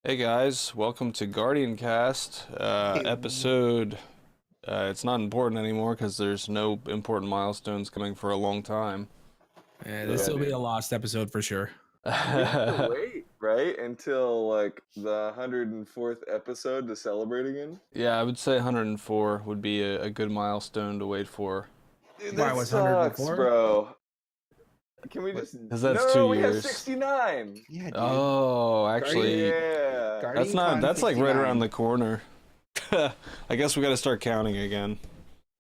Hey guys, welcome to GuardianCast episode. It's not important anymore because there's no important milestones coming for a long time. This will be a lost episode for sure. We have to wait, right, until like the 104th episode to celebrate again. Yeah, I would say 104 would be a good milestone to wait for. Dude, Why that was sucks, 104? bro. Can we just? Because that's no, 2 we have years. 69. Yeah, dude. Oh, actually, Yeah. that's not. GuardianCon That's like right 69. around the corner. I guess we got to start counting again.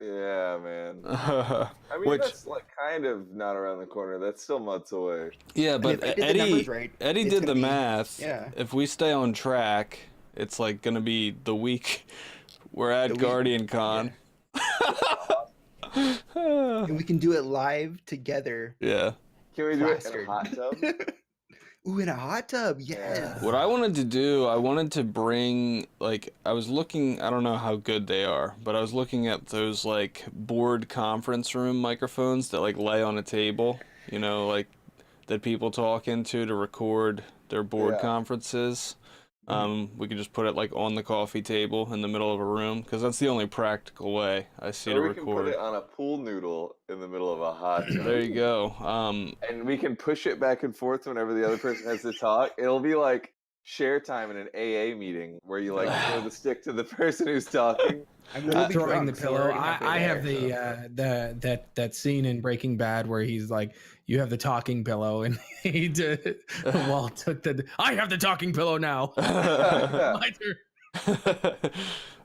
Yeah, man. I mean, Which, that's like kind of not around the corner. That's still months away. yeah, but if I did the Eddie numbers right, Eddie it's did gonna the be- math. yeah. If we stay on track, it's like gonna be the week we're at The week- GuardianCon. And we can do it live together. Yeah. Can we do it in Plastered. a hot tub? Ooh, in a hot tub, yes. What I wanted to do, I wanted to bring, like, I was looking, I don't know how good they are, but I was looking at those, like, board conference room microphones that, like, lay on a table, you know, like, that people talk into to record their board Yeah. conferences. We could just put it, like, on the coffee table in the middle of a room, because that's the only practical way I see to Or we can put record. it on a pool noodle in the middle of a hot tub. There you go. And we can push it back and forth whenever the other person has to talk. It'll be like share time in an AA meeting where you like throw the stick to the person who's talking. I'm gonna be Throwing drunk, the so we're pillow. already halfway I have there, that scene in Breaking Bad where he's like, "You have the talking pillow," and he did. Walt took the. I have the talking pillow now. My turn.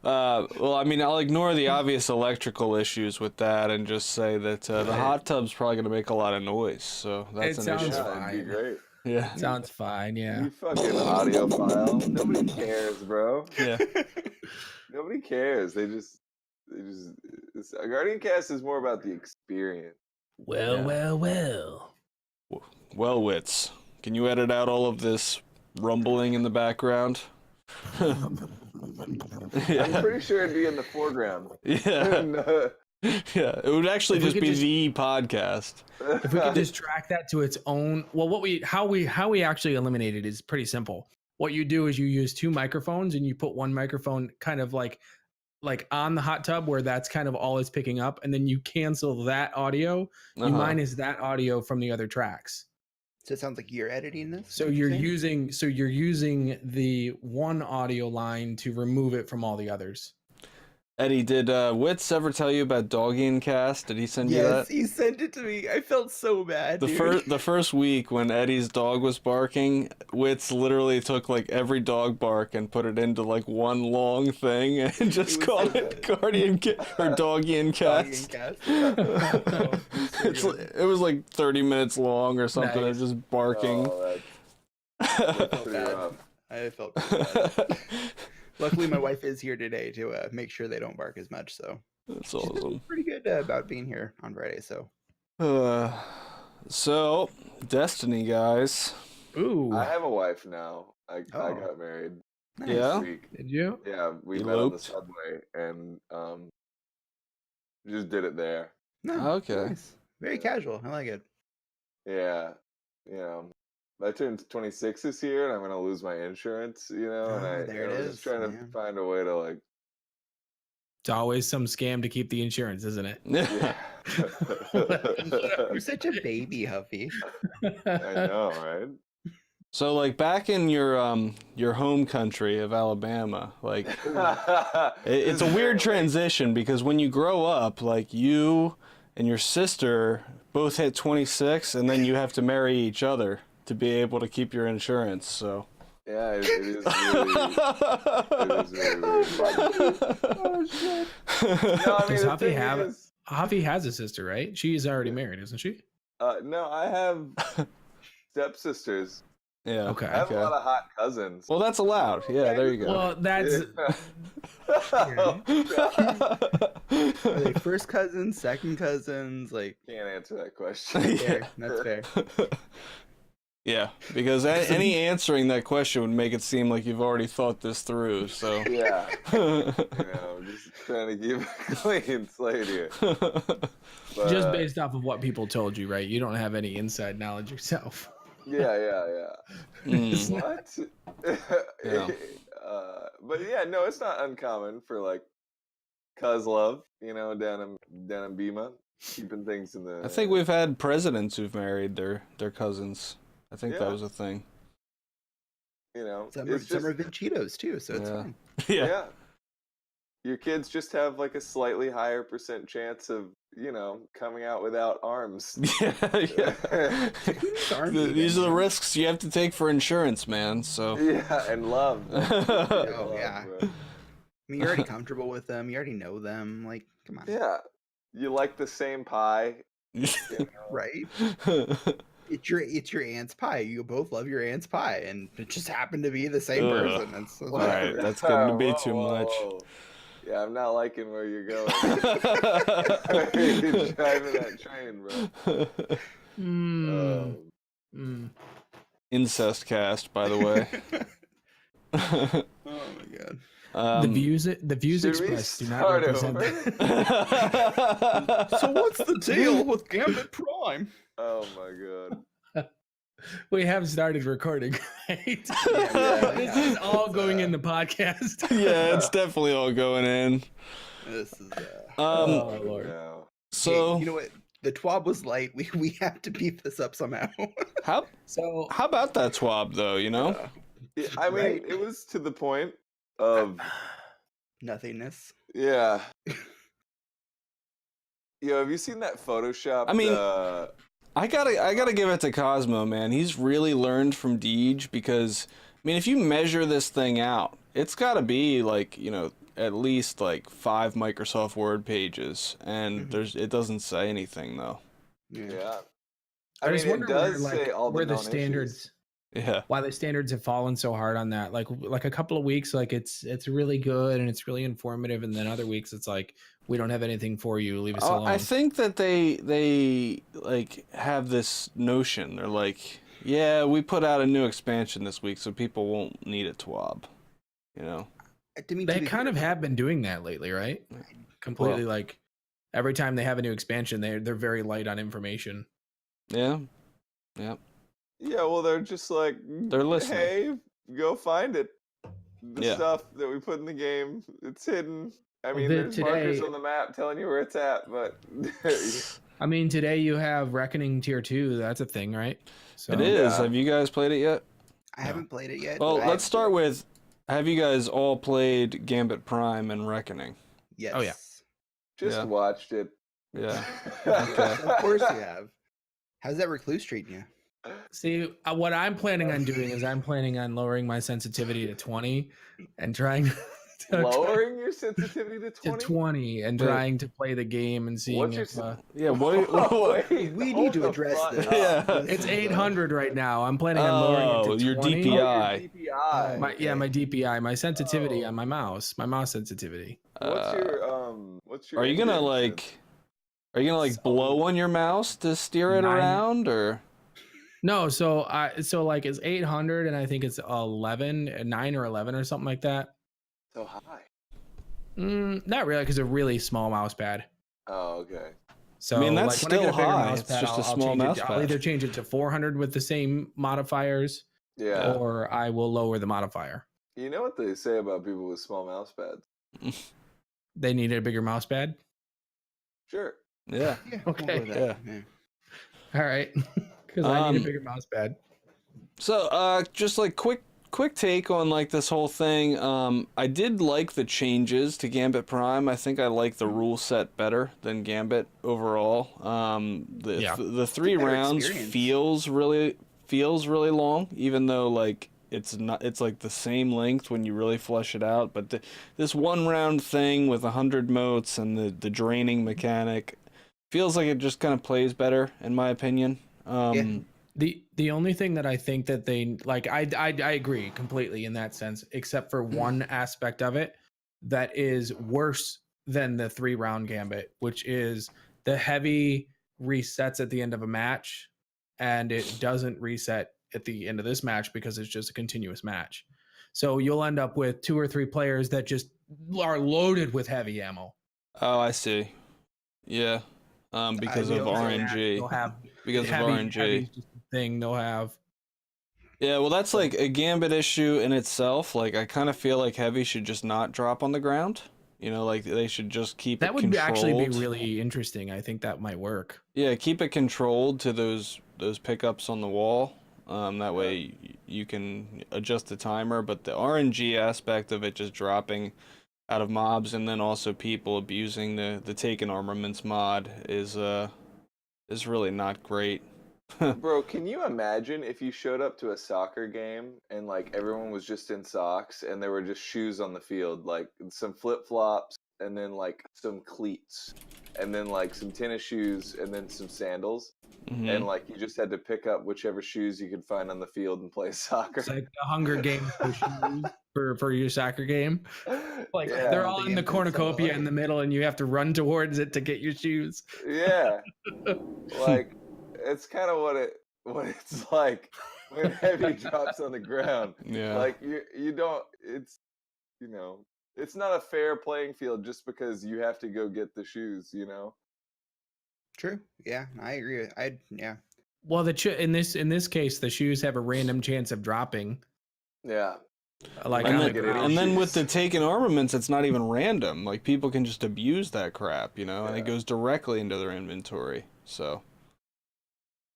Well, I mean, I'll ignore the obvious electrical issues with that and just say that the hot tub's probably going to make a lot of noise. So that's It an sounds issue. Yeah, that'd be fine. great. Yeah. Sounds fine. Yeah. You fucking audiophile. Nobody cares, bro. Yeah. Nobody cares. They just. GuardianCast is more about the experience. Well, Yeah. well. Well, Wits, can you edit out all of this rumbling in the background? I'm Yeah. pretty sure it'd be in the foreground. Yeah. No. Yeah. It would actually If we just could be just- the podcast. If we could just track that to its own, well, how we actually eliminate it is pretty simple. What you do is you use two microphones and you put one microphone kind of like on the hot tub where that's kind of all it's picking up, and then you cancel that audio. You Uh-huh. minus that audio from the other tracks. So it sounds like you're editing this. So is what you're saying? using the one audio line to remove it from all the others. Eddie, did Wits ever tell you about GuardianCast? Did he send you Yes, that? he sent it to me. I felt so bad. The dude. the first week when Eddie's dog was barking, Wits literally took like every dog bark and put it into like one long thing and just was called so it good. or Doggiancast. GuardianCast. It was like 30 minutes long or something. It was Nice. just barking. Oh, that's I felt pretty bad. rough. I felt pretty bad. Luckily, my wife is here today to make sure they don't bark as much. So That's she's been awesome. pretty good about being here on Friday. So So, Destiny, guys. Ooh, I have a wife now. I Oh. got married nice. Yeah? this week. did you? Yeah, we met on the Eloped? subway and just did it there. No, Okay. nice. Very casual. I like it. Yeah, you know, I turned 26 this year, and I'm gonna lose my insurance. You know, and Oh, I, there it I was is, just trying to man. find a way to like, It's always some scam to keep the insurance, isn't it? yeah. You're such a baby, Huffy. I know, right? So, like, back in your home country of Alabama, like, it's a weird transition because when you grow up, like, you and your sister both hit 26, and then you have to marry each other to be able to keep your insurance. So. Yeah, it is really weird. Oh shit. No, I mean, Does the Huffy thing have is, Huffy has a sister, right? She's already married, isn't she? no, I have stepsisters. Yeah. Okay. I have a lot of hot cousins. Well, that's allowed. Yeah, there you go. Well, that's Oh, God. Are they first cousins, second cousins? Like, Can't answer that question. fair. That's fair. Yeah, because any answering that question would make it seem like you've already thought this through. So. Yeah. Just trying to keep a clean slate here. But, just based off of what people told you, right? You don't have any inside knowledge yourself. Yeah. Mm. What? Yeah. But yeah, no, it's not uncommon for like cuz love, down in Bima, keeping things in I think the we've had presidents who've married their cousins. I think that yeah, was a thing. Some it's just are big Cheetos too, so it's Yeah. fine. Yeah. yeah. Your kids just have like a slightly higher % chance of, coming out without arms. Yeah. Arms These are the even, risks you have to take for insurance, man. So. Yeah, and love. Oh, Love, yeah. bro. I mean, you're already comfortable with them. You already know them. Like, come on. Yeah. You like the same pie. Right? It's your aunt's pie. You both love your aunt's pie, and it just happened to be the same Ugh. person. That's All right, that's getting to be too much. Whoa. Yeah, I'm not liking where you're going. You're driving that train, bro. Incest cast, by the way. Oh my god. The views should we expressed do not start represent. So what's the deal with Gambit Prime? Oh my god. We have started recording, right? Yeah, This is all going in the podcast. Yeah, it's definitely all going in. This is Oh Lord. No. So you know what? The TWAB was light. We have to beef this up somehow. how about that TWAB though? Yeah, I mean, Right? it was to the point of Nothingness. yeah. Have you seen that Photoshop? I mean, I gotta give it to Cosmo, man. He's really learned from Deej because, I mean, if you measure this thing out, it's gotta be like, at least like 5 Microsoft Word pages, and it doesn't say anything though. Yeah. I just wonder it does where, say all where the the standards, Yeah. why the standards have fallen so hard on that. Like a couple of weeks, like it's really good and it's really informative, and then other weeks it's like we don't have anything for you. Leave us alone. I think that they like have this notion. They're like, yeah, we put out a new expansion this week, so people won't need a TWAB. To me, They kind of have been doing that lately, right? Completely like every time they have a new expansion, they're very light on information. Yeah. Yeah, well, they're just like, They're listening. hey, go find it. The Yeah. stuff that we put in the game, it's hidden. I mean, the- there's markers today- on the map telling you where it's at, but I mean, today you have Reckoning Tier 2. That's a thing, right? So It is. Yeah. Have you guys played it yet? I haven't played it yet. Well, but let's start with, have you guys all played Gambit Prime and Reckoning? Yes. Oh, yeah. just Yeah. watched it. Yeah. Okay. Of course you have. How's that recluse treating you? See, what I'm planning on doing is I'm planning on lowering my sensitivity to 20 and trying Lowering your sensitivity to to 20? 20 and Wait. trying to play the game and seeing What's your if Yeah, what? Wait, We hold need to the address fuck this. up. Yeah. it's 800 right now. I'm planning on lowering it to your 20. DPI. Oh, your DPI. My DPI, my sensitivity on my mouse sensitivity. What's your Are you gonna engine? blow on your mouse to steer it 9. around, or? No, so like it's 800 and I think it's 9 or 11 or something like that. So high? Not really, because a really small mouse pad. Oh, okay. So I mean, that's like, when I get still a bigger high. mouse It's pad, just a I'll small change mouse I'll pad. either change it to 400 with the same modifiers, Yeah. or I will lower the modifier. You know what they say about people with small mouse pads? They need a bigger mouse pad. Sure. Yeah. Yeah. Okay. Yeah. All right, because I need Um, a bigger mouse pad. So, just like quick take on like this whole thing. I did like the changes to Gambit Prime. I think I like the rule set better than Gambit overall. The 3 better rounds experience. feels really long, even though like it's not. It's like the same length when you really flesh it out. But this 1 round thing with 100 motes and the draining mechanic feels like it just kind of plays better, in my opinion. The only thing that I think that they like, I agree completely in that sense, except for one aspect of it that is worse than the 3 round Gambit, which is the heavy resets at the end of a match, and it doesn't reset at the end of this match because it's just a continuous match. So you'll end up with 2 or 3 players that just are loaded with heavy ammo. Oh, I see. Yeah. Because of They'll RNG. have Because of heavy RNG. thing they'll have Yeah, well, that's like a Gambit issue in itself. Like, I kind of feel like Heavy should just not drop on the ground. You know, like they should just keep That it would controlled. actually be really interesting. I think that might work. Yeah, keep it controlled to those pickups on the wall. That way you can adjust the timer. But the RNG aspect of it just dropping out of mobs, and then also people abusing the taken armaments mod is really not great. Bro, can you imagine if you showed up to a soccer game and like everyone was just in socks and there were just shoes on the field, like some flip-flops and then like some cleats and then like some tennis shoes and then some sandals, and like you just had to pick up whichever shoes you could find on the field and play soccer. It's like the Hunger Games for shoes for your soccer game. Like they're all in the cornucopia in the middle, and you have to run towards it to get your shoes. Yeah, like it's kind of what it's like when Heavy drops on the ground. Yeah. Like you don't. It's it's not a fair playing field just because you have to go get the shoes. True. Yeah, I agree. Yeah. Well, in this case, the shoes have a random chance of dropping. Yeah. Like and, on then, the and then with the taken armaments, it's not even random. Like people can just abuse that crap, and it goes directly into their inventory. So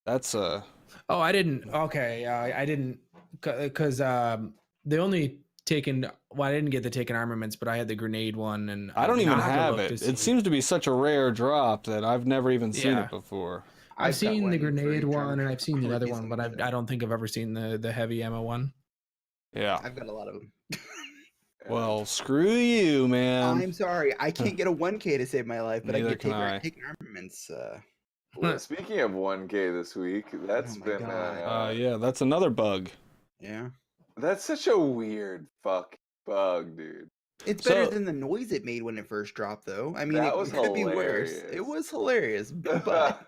that's Oh, I didn't. Okay, I didn't because the only taken. Well, I didn't get the taken armaments, but I had the grenade one, and I don't even I'll to have look it. to It see. seems to be such a rare drop that I've never even seen Yeah. it before. I've I've got seen the one for grenade each one, arm. and I've seen the Probably other be one, but something I don't think I've ever seen the heavy ammo one. Yeah. I've got a lot of them. Well, screw you, man. I'm sorry, I can't get a 1K to save my life, but Neither I can I. can take armaments. Well, speaking of 1K this week, that's Oh my been God. Yeah, that's another bug. Yeah. that's such a weird fuck bug, dude. It's better So- than the noise it made when it first dropped, though. I mean, That it was could be worse. hilarious. It was hilarious, but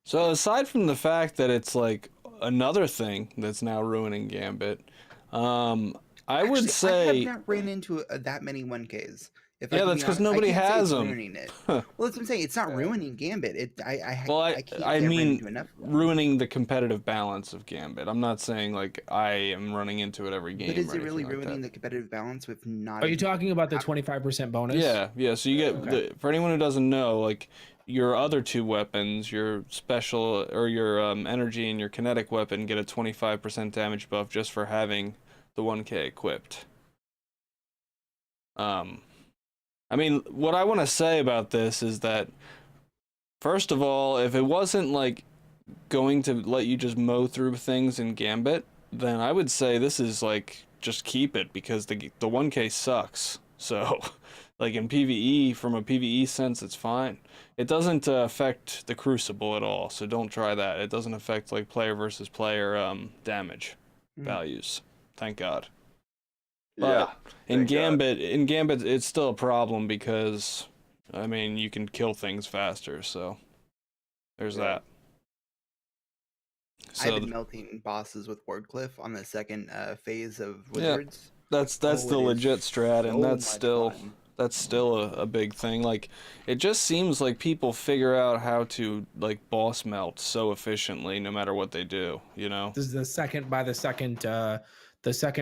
So aside from the fact that it's like another thing that's now ruining Gambit, I would actually, I say have not ran into that many 1Ks. If Yeah, I can that's be 'cause honest, I nobody can't say has it's 'em. ruining it. Huh. Well, that's what I'm saying. It's not ruining Gambit. Well, I can't say I I've ran mean, into enough of them. ruining the competitive balance of Gambit. I'm not saying like I am running into it every game. But is or it really anything like ruining that. the competitive balance with not? Are you even- talking about the 25% bonus? Yeah. So you get for anyone who doesn't know, like your other two weapons, your special or your energy and your kinetic weapon get a 25% damage buff just for having the 1K equipped. I mean, what I want to say about this is that, first of all, if it wasn't like going to let you just mow through things in Gambit, then I would say this is like just keep it because the 1K sucks. So, like in PvE, from a PvE sense, it's fine. It doesn't affect the Crucible at all, so don't try that. It doesn't affect like player versus player damage values. Thank God. Yeah. In thank God. Gambit, it's still a problem because, I mean, you can kill things faster. So there's Yeah. that. I've So been melting bosses with Wardcliff on the second phase of Wizards. that's Oh, the it is legit strat, and so that's much still fun. a big thing. Like, it just seems like people figure out how to like boss melt so efficiently, no matter what they do. You know? This is the second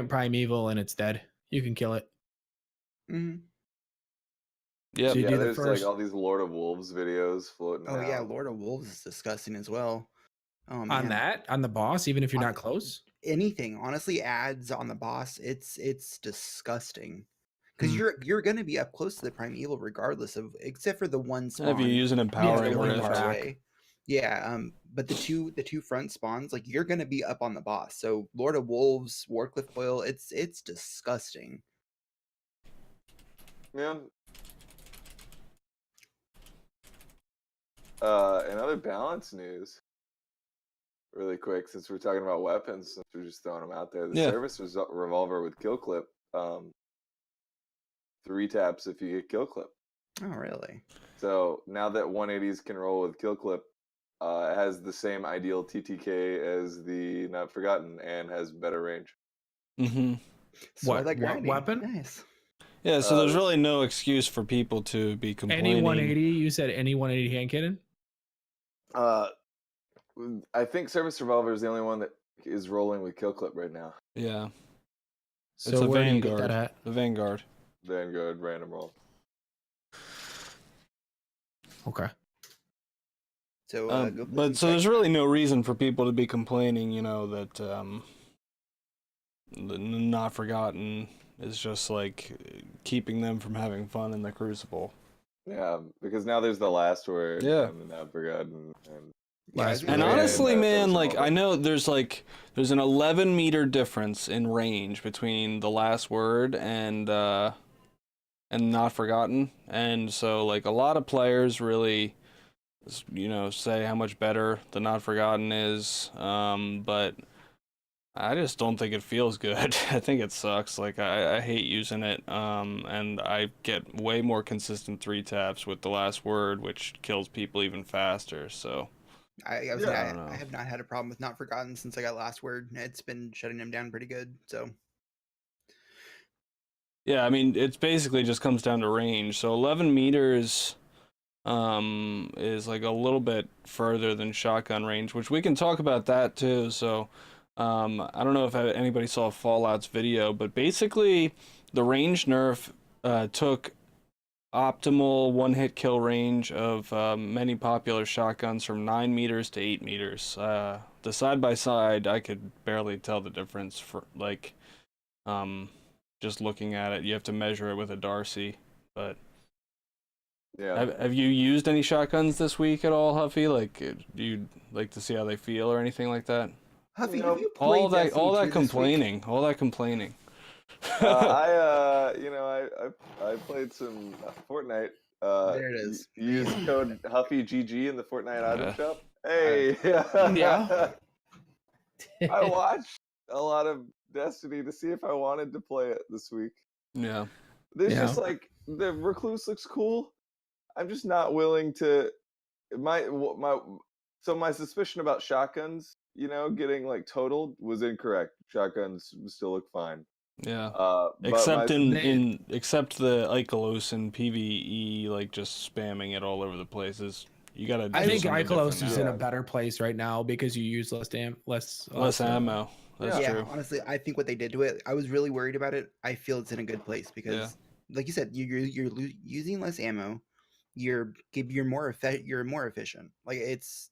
primeval, and it's dead. You can kill it. Mhm. Yep. So you Yeah, do the there's first. like all these Lord of Wolves videos floating Oh yeah, around. Lord of Wolves is disgusting as well. Oh on man. that, on the boss, even if you're On- not close. Anything, honestly, ads on the boss, it's disgusting. Because Hmm. you're gonna be up close to the primeval regardless of, except for the one spawn. If you use an the empowering one one rift. far far back. away. Yeah, but the two front spawns, like you're gonna be up on the boss. So Lord of Wolves, Warcliffe Foil, it's disgusting. Man. In other balance news, really quick, since we're talking about weapons, since we're just throwing them out there, the Yeah. service revolver with kill clip, 3 taps if you get kill clip. Oh really? So now that 180s can roll with kill clip, it has the same ideal TTK as the Not Forgotten and has better range. Mm-hmm. So What- that what grinding. weapon? Nice. Yeah. So there's this- really no excuse for people to be complaining. Any 180? You said any 180 hand cannon? I think service revolver is the only one that is rolling with kill clip right now. Yeah. So It's a where do you get Vanguard. that at? The Vanguard. Vanguard random roll. Okay. So go play But some so there's Tekken. really no reason for people to be complaining, that the Not Forgotten is just like keeping them from having fun in the Crucible. Yeah, because now there's the last word. Yeah. And I've forgotten. And Yeah, Last And word. honestly, that man, was like I awful. know there's an 11-meter difference in range between the last word and Not Forgotten, and so like a lot of players really, say how much better the Not Forgotten is, but I just don't think it feels good. I think it sucks. Like I hate using it, and I get way more consistent 3-taps with the last word, which kills people even faster. So. I was Yeah. saying, I don't know. I have not had a problem with Not Forgotten since I got last word. It's been shutting him down pretty good. So Yeah, I mean, it basically just comes down to range. So 11 meters is like a little bit further than shotgun range, which we can talk about that too. So I don't know if anybody saw Fallout's video, but basically the range nerf took optimal one-hit kill range of many popular shotguns from 9 meters to 8 meters. The side-by-side, I could barely tell the difference for like just looking at it. You have to measure it with a Darcy. But yeah. have you used any shotguns this week at all, Huffy? Like, do you like to see how they feel or anything like that? Huffy, Nope. have you played All that Destiny 2 this week? complaining. I played some Fortnite. There it is. Use code Huffy GG in the Fortnite item Yeah. shop. Hey. Yeah. I watched a lot of Destiny to see if I wanted to play it this week. Yeah. There's Yeah. just like the recluse looks cool. I'm just not willing to my suspicion about shotguns, getting like totaled was incorrect. Shotguns still look fine. Yeah. But Except my- except the Ikelos in PvE, like just spamming it all over the places. You gotta. I do think something Ikelos different is now. in a better place right now because you use less Less ammo. That's Yeah, true. honestly, I think what they did to it, I was really worried about it. I feel it's in a good place because, like you said, you're using less ammo. You're more more efficient. Like it's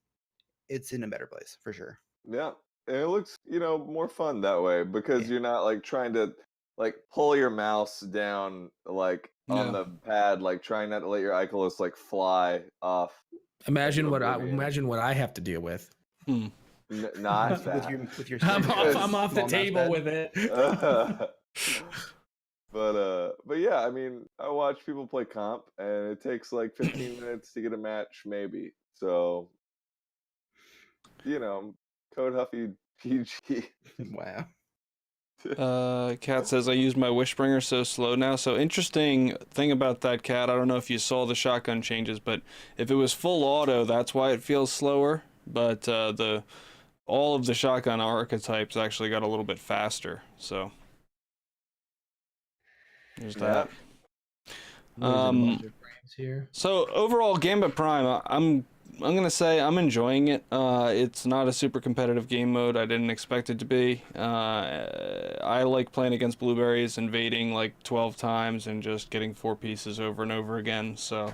in a better place for sure. Yeah, and it looks, more fun that way because Yeah. you're not like trying to like pull your mouse down like on Yeah. the pad, like trying not to let your Icolos like fly off. Imagine into what oblivion. I have to deal with. Not that. with your I'm small off the mouse table pad. with it. But yeah, I mean, I watch people play comp, and it takes like 15 minutes to get a match, maybe. So, code Huffy PG. Wow. Cat says I use my Wishbringer so slow now. So interesting thing about that, Cat. I don't know if you saw the shotgun changes, but if it was full auto, that's why it feels slower. But all of the shotgun archetypes actually got a little bit faster. So there's that. Here. So overall, Gambit Prime, I'm gonna say I'm enjoying it. It's not a super competitive game mode. I didn't expect it to be. I like playing against blueberries, invading like 12 times and just getting 4 pieces over and over again. So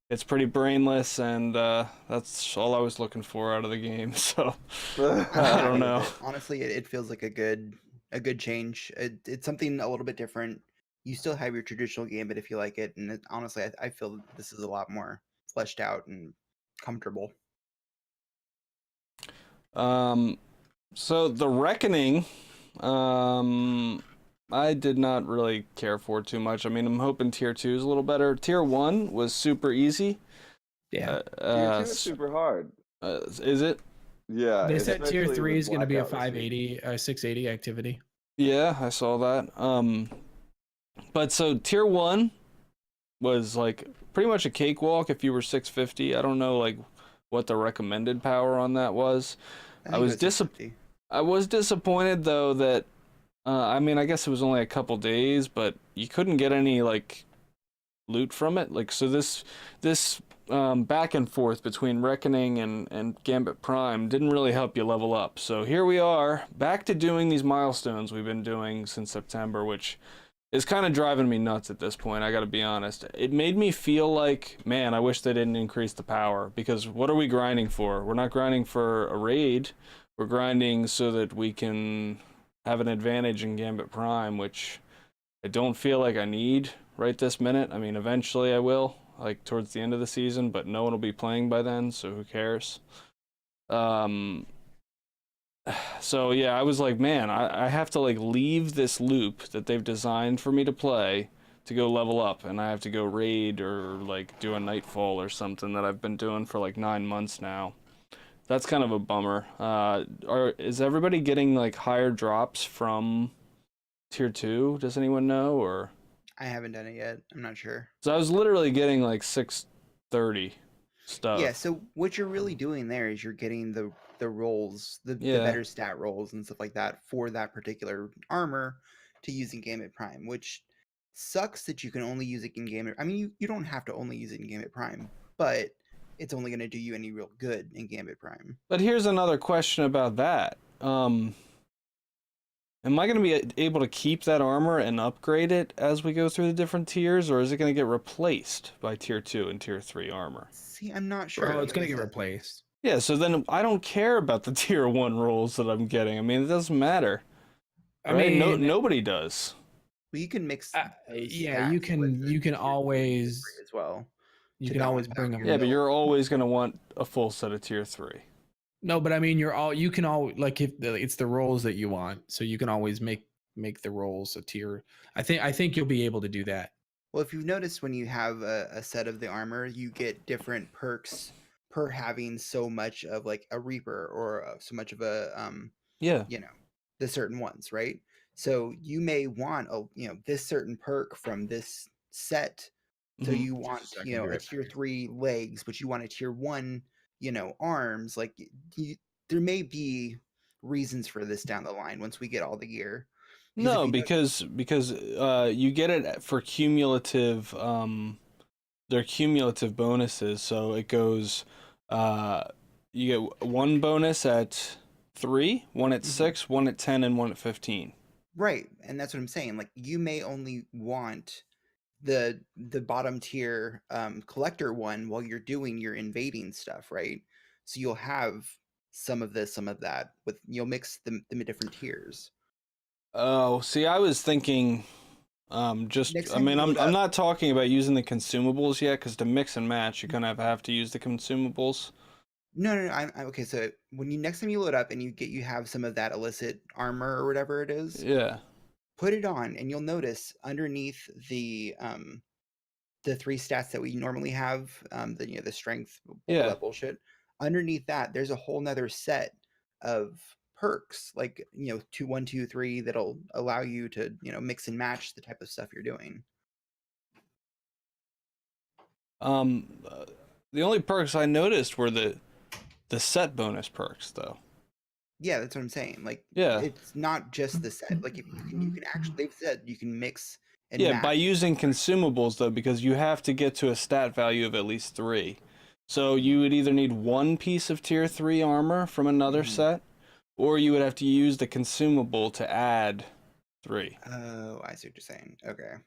it's pretty brainless, and that's all I was looking for out of the game. So I don't know. Honestly, it feels like a good change. It's something a little bit different. You still have your traditional Gambit if you like it, and honestly, I feel that this is a lot more fleshed out and comfortable. So the Reckoning, I did not really care for too much. I mean, I'm hoping Tier 2 is a little better. Tier 1 was super easy. Yeah. Tier 2 is super hard. Is it? Yeah. They said tier especially 3 with is going to be a Blackout this week. 680 activity. Yeah, I saw that. But so Tier 1 was like pretty much a cakewalk if you were 650. I don't know like what the recommended power on that was. I was disappointed though that I mean, I guess it was only a couple days, but you couldn't get any like loot from it. Like, so this back and forth between Reckoning and Gambit Prime didn't really help you level up. So here we are, back to doing these milestones we've been doing since September, which is kind of driving me nuts at this point, I gotta be honest. It made me feel like, man, I wish they didn't increase the power, because what are we grinding for? We're not grinding for a raid, we're grinding so that we can have an advantage in Gambit Prime, which I don't feel like I need right this minute. I mean, eventually I will, like towards the end of the season, but no one will be playing by then, so who cares? So yeah, I was like, man, I have to like leave this loop that they've designed for me to play to go level up, and I have to go raid or like do a nightfall or something that I've been doing for like 9 months now. That's kind of a bummer. Is everybody getting like higher drops from tier 2? Does anyone know? Or I haven't done it yet. I'm not sure. so I was literally getting like 630 stuff. Yeah, so what you're really doing there is you're getting the rolls, the Yeah. better stat rolls and stuff like that for that particular armor to use in Gambit Prime, which sucks that you can only use it in Gambit. I mean, you don't have to only use it in Gambit Prime, but it's only going to do you any real good in Gambit Prime. But here's another question about that. Am I going to be able to keep that armor and upgrade it as we go through the different tiers, or is it going to get replaced by tier 2 and tier 3 armor? See, I'm not sure. Oh, it's gonna get replaced. Yeah, so then I don't care about the tier 1 rolls that I'm getting. I mean, it doesn't matter. I Right? mean, Nobody does. Well, you can mix. those yeah, you stats can with the you can tier 2 always as well. you to can always balance bring out them. your Yeah, but build. you're always going to want a full set of tier 3. No, but I mean, you can all like if it's the roles that you want, so you can always make the roles a tier. I think you'll be able to do that. Well, if you've noticed, when you have a set of the armor, you get different perks per having so much of like a Reaper or so much of a Yeah. the certain ones, right? So you may want this certain perk from this set. So Mhm. you want Just a second, be a right tier back. 3 legs, but you want a tier 1 arms. Like there may be reasons for this down the line once we get all the gear. Because if No, you notice- because you get it for cumulative they're cumulative bonuses, so it goes you get one bonus at 3, one at 6, one at 10, and one at 15. Right, and that's what I'm saying. Like you may only want the bottom tier collector one while you're doing your invading stuff, right? So you'll have some of this, some of that. You'll mix them in different tiers. Oh, see, I was thinking Next I time mean, you I'm load up- not talking about using the consumables yet, because to mix and match, you're gonna have to use the consumables. No. I'm okay. So when next time you load up and you have some of that illicit armor or whatever it is, Yeah. put it on, and you'll notice underneath the 3 stats that we normally have, the strength, all Yeah. that bullshit. Underneath that, there's a whole nother set of perks, like 2, 1, 2, 3, that'll allow you to mix and match the type of stuff you're doing. The only perks I noticed were the set bonus perks, though. Yeah, that's what I'm saying. Like, Yeah. it's not just the set. Like, if you can actually, they've said you can mix and Yeah, match. by using consumables, though, because you have to get to a stat value of at least 3. So you would either need one piece of tier 3 armor from another set, or you would have to use the consumable to add 3. Oh, I see what you're saying. Okay.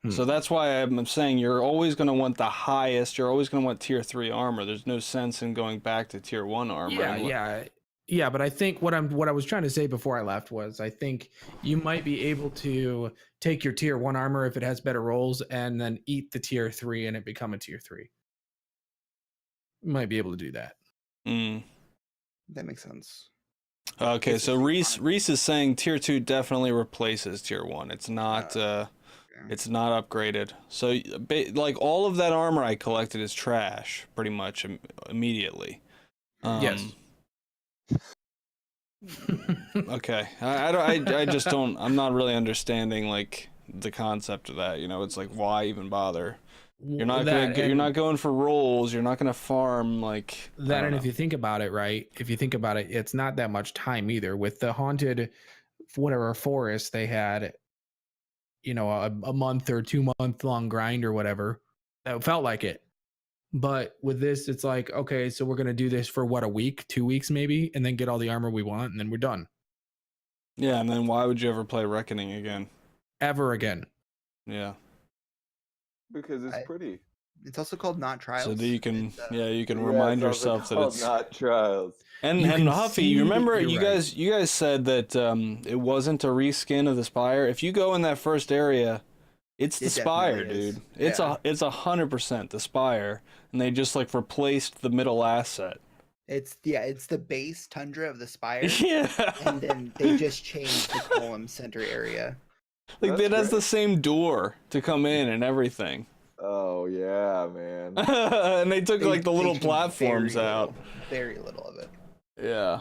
So that's why I'm saying you're always going to want the highest, you're always going to want tier 3 armor. There's no sense in going back to tier 1 armor. Yeah, but I think what I was trying to say before I left was I think you might be able to take your tier 1 armor if it has better rolls and then eat the tier 3 and it become a tier 3. You might be able to do that. That makes sense. Okay, It's so just Reese is saying tier 2 definitely replaces tier 1. It's not it's not upgraded. So like all of that armor I collected is trash pretty much immediately. Yes. Okay. I just don't, I'm not really understanding like the concept of that, it's like, why even bother? You're not going for rolls, you're not gonna farm like that. And if you think about it, right, it's not that much time either. With the haunted whatever forest, they had a month or 2 month long grind or whatever that felt like it. But with this, it's like, okay, so we're gonna do this for what, a week, 2 weeks maybe, and then get all the armor we want, and then we're done. Yeah, and then why would you ever play Reckoning again? Ever again. Yeah. Because it's pretty. It's also called Not Trials. So that you can, you can Yeah, remind it's also yourself that called it's not trials. And You can Huffy, see- you remember you're you right. guys said that it wasn't a reskin of the Spire. If you go in that first area, it's the It Spire, definitely is. dude. It's Yeah. it's 100% the Spire, and they just like replaced the middle asset. It's the base tundra of the Spire, Yeah, and then they just changed the column center area. like That's it has the great. same door to come in and everything. Oh yeah, man. And they took like the They little changed platforms very out. little, very little of it. Yeah.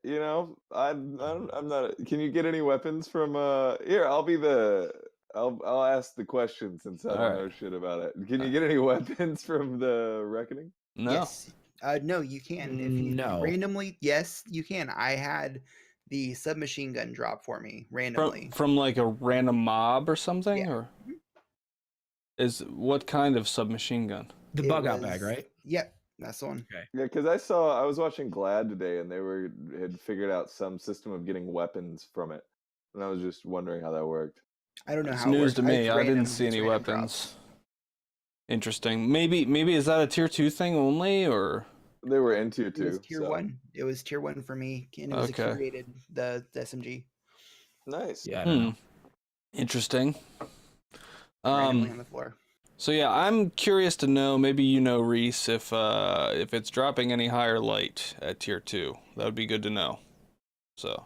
You know, I'm not. Can you get any weapons from? Here, I'll ask the question since I don't Alright. know shit about it. Can you get any weapons from the Reckoning? No. Yes. No, you can. If you No. randomly, yes, you can. I had the submachine gun drop for me randomly. From like a random mob or something, Yeah. or is what kind of submachine gun? The It bug out bag, was- right? Yep, that's the one. Yeah, because I was watching Glad today, and they had figured out some system of getting weapons from it, and I was just wondering how that worked. I don't know It's how. it news works. to me. It's I didn't random- see it's any random weapons. drops. Interesting. Maybe is that a tier 2 thing only, or They were in tier It 2. was tier so- 1. It was tier 1 for me, and it was Okay. curated the SMG Nice. Yeah, I don't know. interesting. randomly on the floor. So yeah, I'm curious to know. Maybe you know, Reese, if it's dropping any higher light at tier 2. That would be good to know. So,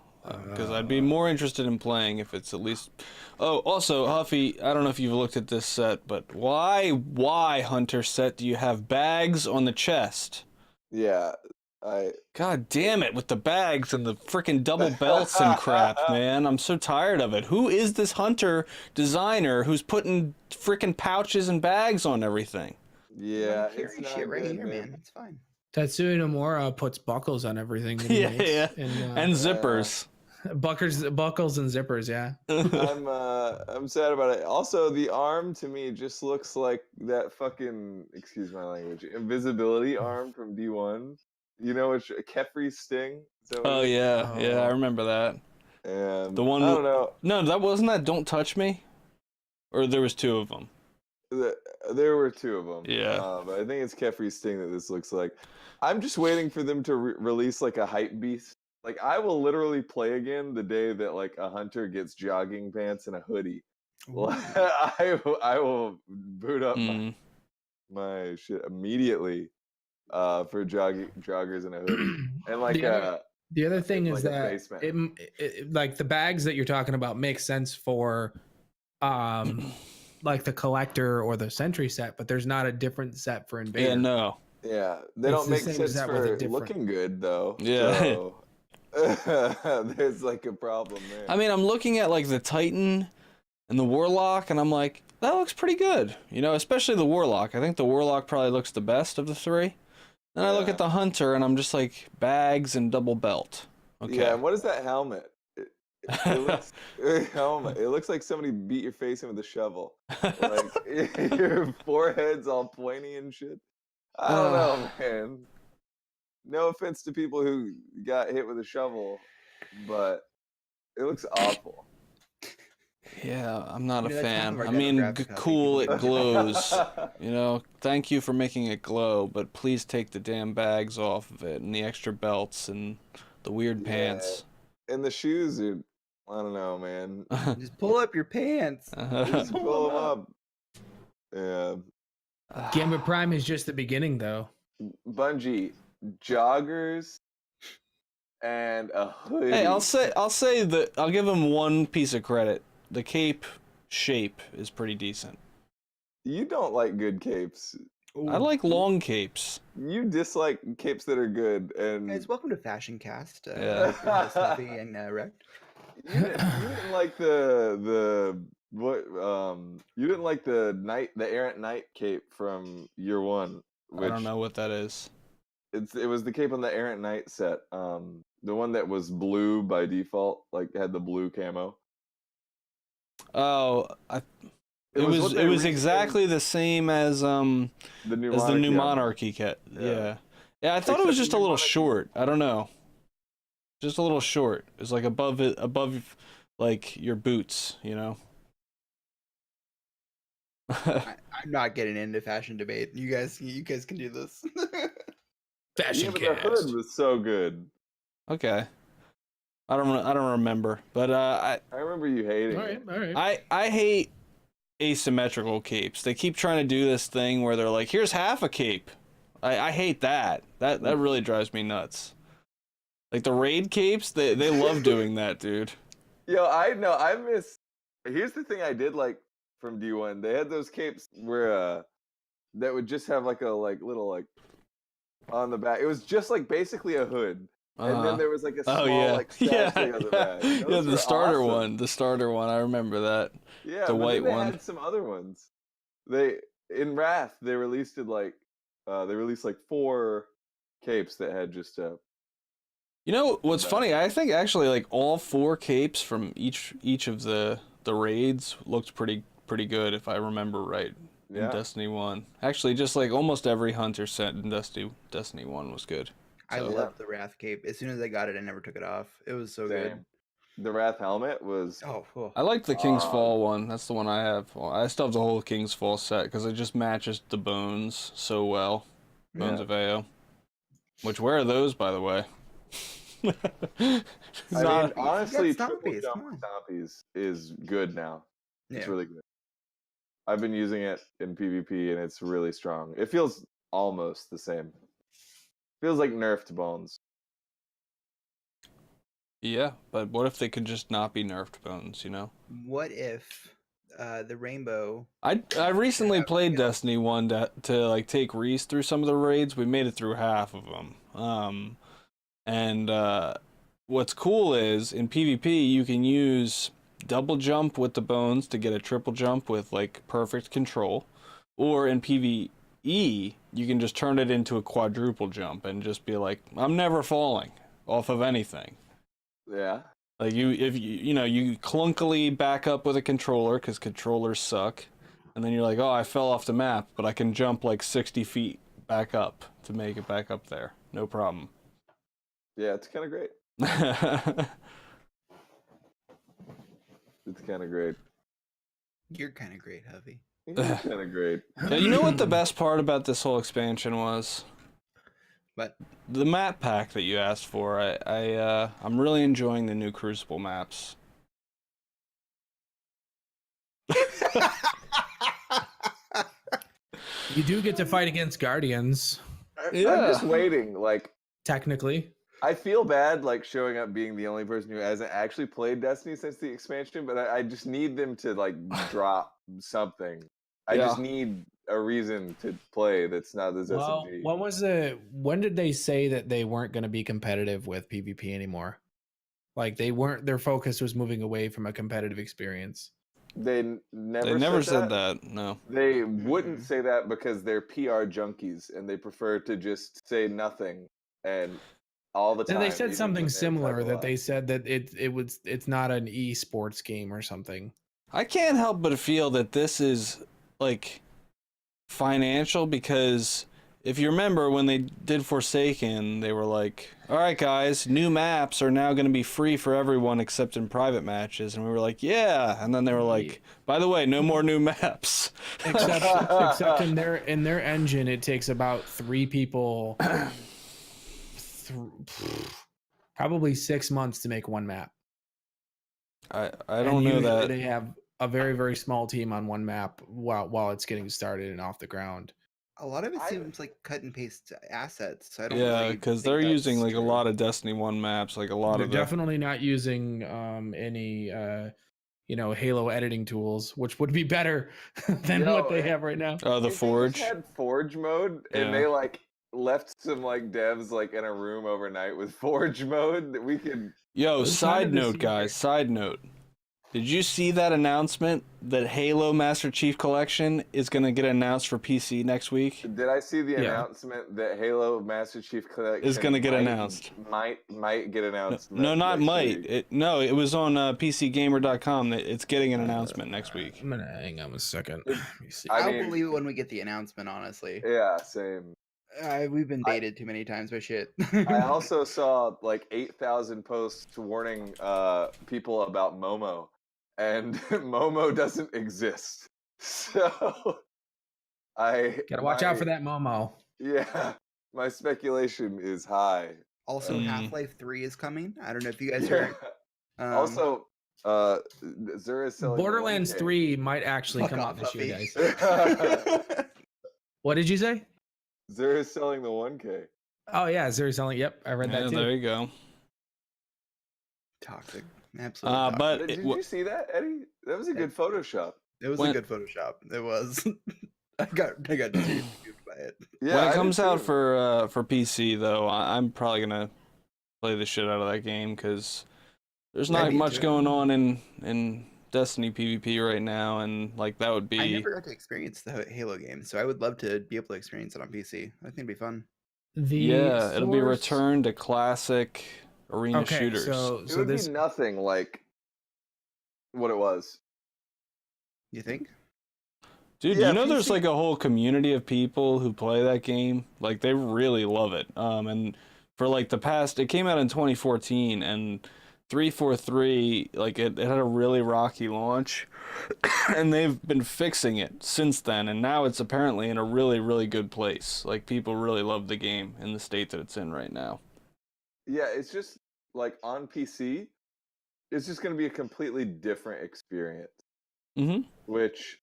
because I'd be more interested in playing if it's at least. Oh, also, Huffy, I don't know if you've looked at this set, but why Hunter set do you have bags on the chest? Yeah, God damn it, with the bags and the freaking double belts and crap, man. I'm so tired of it. Who is this Hunter designer who's putting freaking pouches and bags on everything? yeah, Carry it's not shit right good, here, man. It's fine. Tatsuya Nomura puts buckles on everything that he Yeah, makes. yeah. And, And zippers. buckles and zippers, yeah. I'm sad about it. Also, the arm to me just looks like that fucking, excuse my language, invisibility arm from D1. You know, which Kefri's sting. So Oh yeah, yeah, I remember that. and The one. I don't know. No, that wasn't that. Don't touch me. Or there was 2 of them. There were 2 of them. Yeah. But I think it's Kefri's sting that this looks like. I'm just waiting for them to release like a hype beast. Like I will literally play again the day that like a hunter gets jogging pants and a hoodie. Well, I will boot up Mm. my shit immediately for joggers and a hoodie and like The other thing is like a that face mask. like the bags that you're talking about make sense for like the collector or the sentry set, but there's not a different set for invader. Yeah, no. yeah, they It's don't the make same sense set with a for different- looking good though. Yeah. So, there's like a problem there. I mean, I'm looking at like the Titan and the Warlock, and I'm like, that looks pretty good. You know, especially the Warlock. I think the Warlock probably looks the best of the 3. Then I look Yeah. at the Hunter, and I'm just like, bags and double belt. Okay. Yeah, and what is that helmet? It looks helmet. It looks like somebody beat your face in with a shovel. Like your forehead's all pointy and shit. I don't know, man. No offense to people who got hit with a shovel, but it looks awful. Yeah, I'm not You a know, that's half fan. of our I mean, demographic, Huffy. cool, it glows. You know, thank you for making it glow, but please take the damn bags off of it and the extra belts and the weird Yeah. pants. And the shoes are, I don't know, man. Just pull up your pants. Just pull them up. Yeah. Gambit Prime is just the beginning, though. Bungie, joggers and a hoodie. Hey, I'll say that I'll give him one piece of credit. The cape shape is pretty decent. You don't like good capes. I like long capes. You dislike capes that are good, and Guys, welcome to Fashion Cast. Yeah. Huffy and Wrecked. you didn't like the what you didn't like the errant knight cape from year 1. I don't know what that is. It was the cape on the errant knight set. The one that was blue by default, like had the blue camo. Oh, It was what they it was reskinned exactly the same as the new the new Monarchy. Monarchy kit. Yeah. Yeah. I thought it Except was the just a new little Monarchy- short. I don't know. Just a little short. It's like above like your boots, you know. I'm not getting into fashion debate. You guys can do this. Fashion Yeah, but the hood cast. was so good. Okay. I don't remember, but I remember you hating All right, it. all right. I hate asymmetrical capes. They keep trying to do this thing where they're like, here's half a cape. I hate that. That really drives me nuts. Like the raid capes, they love doing that, dude. Yo, I know. I miss. Here's the thing I did like from D1. They had those capes where that would just have like a little like on the back. It was just like basically a hood, and then there was like a small like sash thing on the back. Yeah, Those the were starter awesome. one. The starter one. I remember that. Yeah, The but white then they one. had some other ones. They in Wrath they released it like they released like 4 capes that had just You know what's Back. funny? I think actually like all 4 capes from each of the raids looked pretty good if I remember right in yeah. Destiny 1. Actually, just like almost every hunter set in Destiny 1 was good. I So- love the Wrath cape. As soon as I got it, I never took it off. It was so good. Same. The Wrath helmet was Oh, I like the King's Fall one. That's the one I have. Well, I still have the whole King's Fall set because it just matches the bones so well. Bones Yeah. of AO. Which, where are those, by the way? I mean, honestly, You got triple Stompies, jump come on. Stompies is good now. It's yeah. really good. I've been using it in PvP and it's really strong. It feels almost the same. Feels like nerfed bones. Yeah, but what if they could just not be nerfed bones, you know? What if the rainbow? I recently Yeah, played yeah. Destiny 1 to like take Reese through some of the raids. We made it through half of them. And what's cool is in PvP you can use double jump with the bones to get a triple jump with like perfect control, or in PvE you can just turn it into a quadruple jump and just be like, I'm never falling off of anything. Yeah. Like if you clunkily back up with a controller because controllers suck, and then you're like, oh, I fell off the map, but I can jump like 60 feet back up to make it back up there, no problem. Yeah, it's kind of great. It's kind of great. You're kind of great, Huffy. It's kind of great. Now, you know what the best part about this whole expansion was? But The map pack that you asked for. I'm really enjoying the new Crucible maps. You do get to fight against Guardians, I'm just waiting. Like, technically. I feel bad like showing up being the only person who hasn't actually played Destiny since the expansion, but I just need them to like drop something. I just need a reason to play that's not this Well, SMG. when did they say that they weren't going to be competitive with PvP anymore? Like they weren't, their focus was moving away from a competitive experience. They They never said that. No. They wouldn't say that because they're PR junkies and they prefer to just say nothing and all the time. And they said even something when they similar, type a that lot. they said that it's not an esports game or something. I can't help but feel that this is like financial, because if you remember when they did Forsaken, they were like, all right guys, new maps are now going to be free for everyone except in private matches, and we were like, yeah, and then they were like, by the way, no more new maps. Except in their engine, it takes about 3 people, probably 6 months to make one map. I And don't know usually that. they have a very, very small team on one map while it's getting started and off the ground. a lot of it seems like cut and paste assets. So I don't Yeah, really because think they're that's using like a true. lot of Destiny 1 maps, like a lot They're of definitely not using any Halo editing tools, which would be better than what they have right now. the If Forge. They just had Forge mode and Yeah. they like left some like devs like in a room overnight with Forge mode that we could. Yo, It's side not in this note, guys, side note. Did you see that announcement that Halo Master Chief Collection is going to get announced for PC next week? Did I see the Yeah. announcement that Halo Master Chief Collection Is going to get announced. Might get announced. No, not next might. week? It was on PCGamer.com that it's getting an announcement next week. I'm gonna hang on a second. Let me see. I I'll mean- believe it when we get the announcement. Honestly, Yeah, same. we've been baited too many times by shit. I also saw like 8,000 posts warning people about Momo, and Momo doesn't exist. So Gotta watch out for that Momo. Yeah, my speculation is high. Also, Mm. Half-Life 3 is coming. I don't know if you guys Yeah. heard. Also, Zura is selling the Borderlands 1K. 3 might actually Fuck come off, out this year, Huffy. guys. What did you say? Zura is selling the 1K. Oh yeah, Zuri selling. Yep, I read Yeah, that too. there you go. Toxic, absolutely. Toxic. But Did you see that, Eddie? That was a good Photoshop. It was when- a good Photoshop. It was. I got duped by it. Yeah, when I it did comes out too. for PC, though, I'm probably gonna play the shit out of that game because there's Yeah, not me much too. going on in Destiny PvP right now, and like that would I be. never got to experience the Halo game, so I would love to be able to experience it on PC. I think it'd be fun. Yeah, it'll be source- return to classic arena Okay, shooters. so It so would this be nothing like what it was. You think? Dude, Yeah, you know there's PC like a whole community of people who play that game. Like they really love it. And for like the past, it came out in 2014, and 343, like it had a really rocky launch, and they've been fixing it since then, and now it's apparently in a really, really good place. Like people really love the game in the state that it's in right now. Yeah, it's just like on PC, it's just going to be a completely different experience. Mm-hmm. Which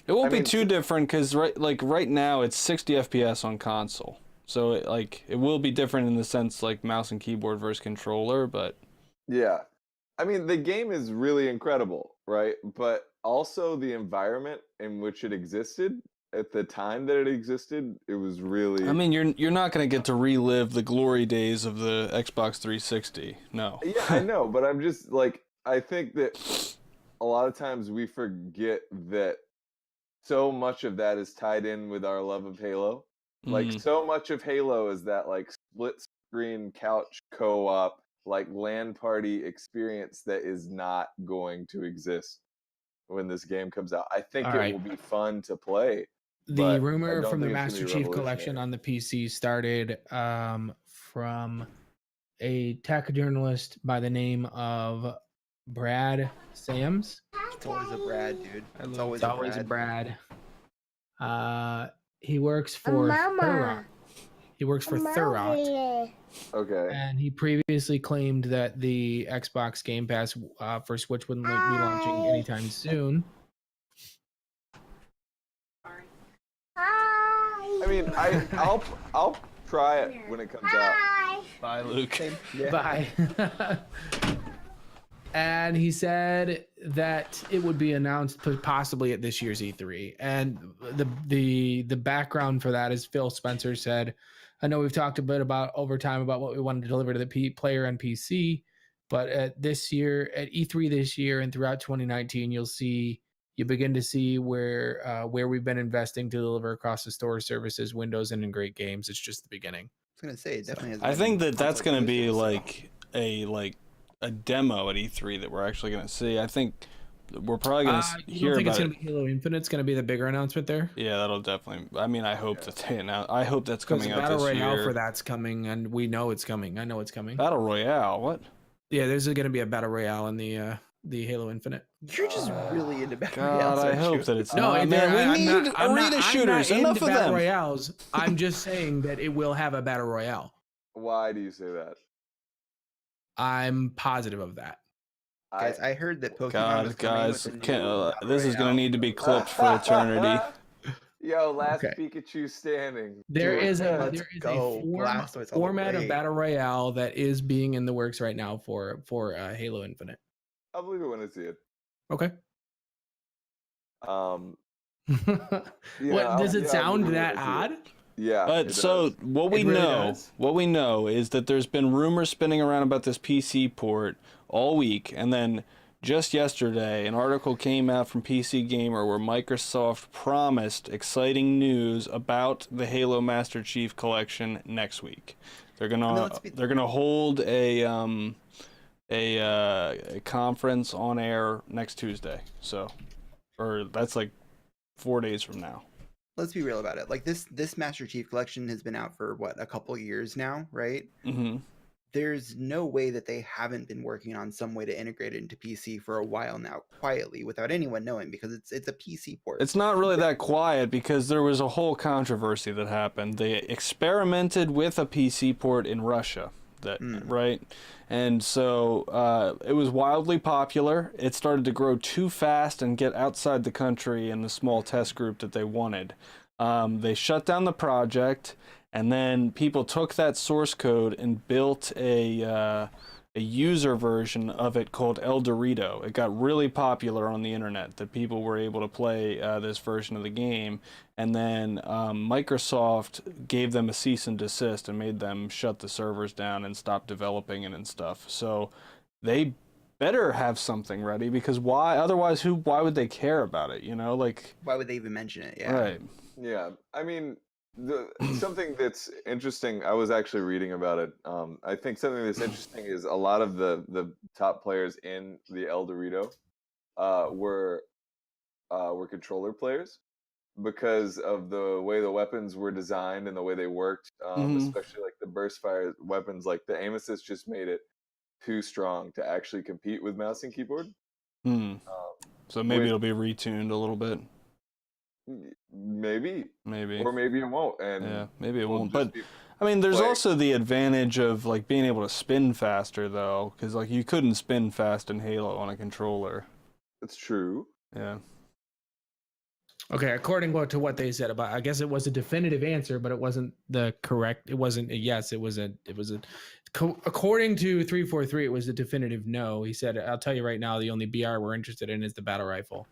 It won't I be mean, too different because right now it's 60 FPS on console, so it will be different in the sense like mouse and keyboard versus controller, but. yeah, I mean the game is really incredible, right? But also the environment in which it existed at the time that it existed, it was really. I mean, you're not gonna get to relive the glory days of the Xbox 360. No. Yeah, I know, but I'm just like I think that a lot of times we forget that so much of that is tied in with our love of Halo. Like Mhm. so much of Halo is that like split screen couch co-op like LAN party experience that is not going to exist when this game comes out. I think All it right. will be fun to play. The but I rumor don't from the think it's Master gonna be Chief Collection on the PC started from a tech journalist by the name of Brad Sams. It's always a Brad, dude. It's always, It's always a Brad. He works for Thurrott. He works for Thurrott, Okay. and he previously claimed that the Xbox Game Pass for Switch wouldn't be launching anytime soon. I mean, I'll try it when it comes out. Bye, Luke. Bye. And he said that it would be announced possibly at this year's E3. And the background for that is Phil Spencer said, I know we've talked a bit about over time about what we wanted to deliver to the player on PC, but at E3 this year and throughout 2019, you begin to see where we've been investing to deliver across the store services, Windows, and integrate games. It's just the beginning. I was gonna say it definitely has. I think that's console gonna be exclusive, so- like a demo at E3 that we're actually gonna see. I think we're probably gonna You hear don't think about it's going it. to be Halo Infinite? It's going to be the bigger announcement there? Yeah, that'll definitely. I mean, I hope that they announce. I hope that's Because coming the out Battle this Royale year. for that's coming, and we know it's coming. I know it's coming. Battle Royale. What? Yeah, there's going to be a Battle Royale in the Halo Infinite. You're just really into Battle God, Royales, I aren't hope you? that it's No, not. and Man, I'm we need not- I'm arena not- shooters. I'm not Enough into of Battle them. Royales. I'm just saying that it will have a Battle Royale. Why do you say that? I'm positive of that. Guys, I heard that Pokemon was God, coming guys, with a new can't, Battle this is gonna Royale. need to be clipped for eternity. Yo, last Okay. Pikachu standing. There Do it. is a Let's there is go. a Blastoise all the format of way. Battle Royale that is being in the works right now for Halo Infinite. I'll believe it when I see it. Okay. Yeah, What does it I'll sound believe it that when I see odd? it. Yeah. But it so does. what we It really know, does. what we know is that there's been rumors spinning around about this PC port all week, and then just yesterday, an article came out from PC Gamer where Microsoft promised exciting news about the Halo Master Chief Collection next week. They're gonna hold a conference on air next Tuesday. So, or that's like 4 days from now. Let's be real about it. Like this Master Chief Collection has been out for what, a couple years now, right? Mm-hmm. There's no way that they haven't been working on some way to integrate it into PC for a while now, quietly, without anyone knowing, because it's a PC port. It's not really that quiet because there was a whole controversy that happened. They experimented with a PC port in Russia, right? And so it was wildly popular. It started to grow too fast and get outside the country in the small test group that they wanted. They shut down the project. And then people took that source code and built a user version of it called El Dorito. It got really popular on the internet that people were able to play this version of the game. And then Microsoft gave them a cease and desist and made them shut the servers down and stop developing it and stuff. So they better have something ready, because why? Otherwise, why would they care about it? You know, like, why would they even mention it? Yeah. Right. Yeah. I mean, something that's interesting, I was actually reading about it. I think something that's interesting is a lot of the top players in the El Dorito were controller players, because of the way the weapons were designed and the way they worked, especially like the burst fire weapons. Like the aim assist just made it too strong to actually compete with mouse and keyboard. So maybe it'll be retuned a little bit. Maybe, or maybe it won't. And yeah, maybe it won't. But I mean, there's also the advantage of like being able to spin faster, though, because like you couldn't spin fast in Halo on a controller. That's true. Yeah. Okay, according to what they said about, I guess it was a definitive answer, but it wasn't the correct. It wasn't a yes. It was a. According to 343, it was a definitive no. He said, "I'll tell you right now, the only BR we're interested in is the battle rifle."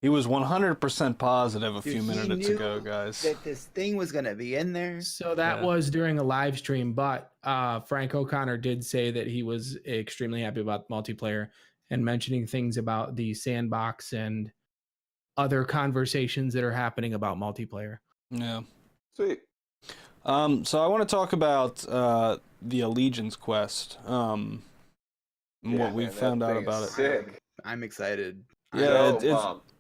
He was 100% positive a Dude, few minutes ago, guys. That this thing was gonna be in there. So that was during a live stream, but Frank O'Connor did say that he was extremely happy about multiplayer and mentioning things about the sandbox and other conversations that are happening about multiplayer. Yeah. Sweet. So I want to talk about the Allegiance quest. What we found out about it. Sick. I'm excited. Yeah,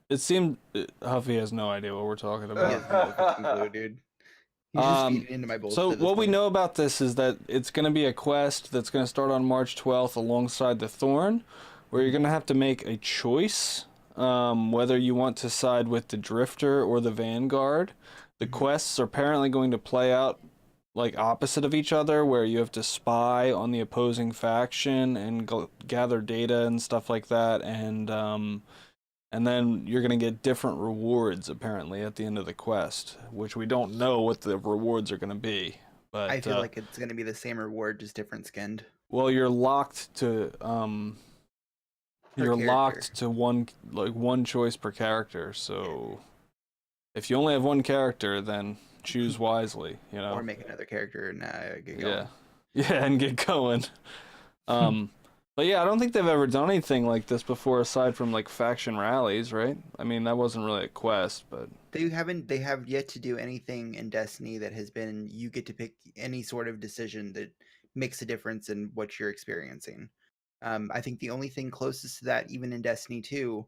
it seemed Huffy has no idea what we're talking about. He has no fucking clue, dude. He's just feeding into my bullshit. So what we know about this is that it's going to be a quest that's going to start on March 12th alongside the Thorn, where you're going to have to make a choice whether you want to side with the Drifter or the Vanguard. The quests are apparently going to play out like opposite of each other, where you have to spy on the opposing faction and gather data and stuff like that, and then you're going to get different rewards apparently at the end of the quest, which we don't know what the rewards are going to be. But I feel like it's going to be the same reward, just different skinned. Well, you're locked to one choice per character. So if you only have one character, then choose wisely, you know. Or make another character and get going. Yeah, and get going. But yeah, I don't think they've ever done anything like this before, aside from like faction rallies, right? I mean, that wasn't really a quest, but they have yet to do anything in Destiny that has been, you get to pick any sort of decision that makes a difference in what you're experiencing. I think the only thing closest to that, even in Destiny 2,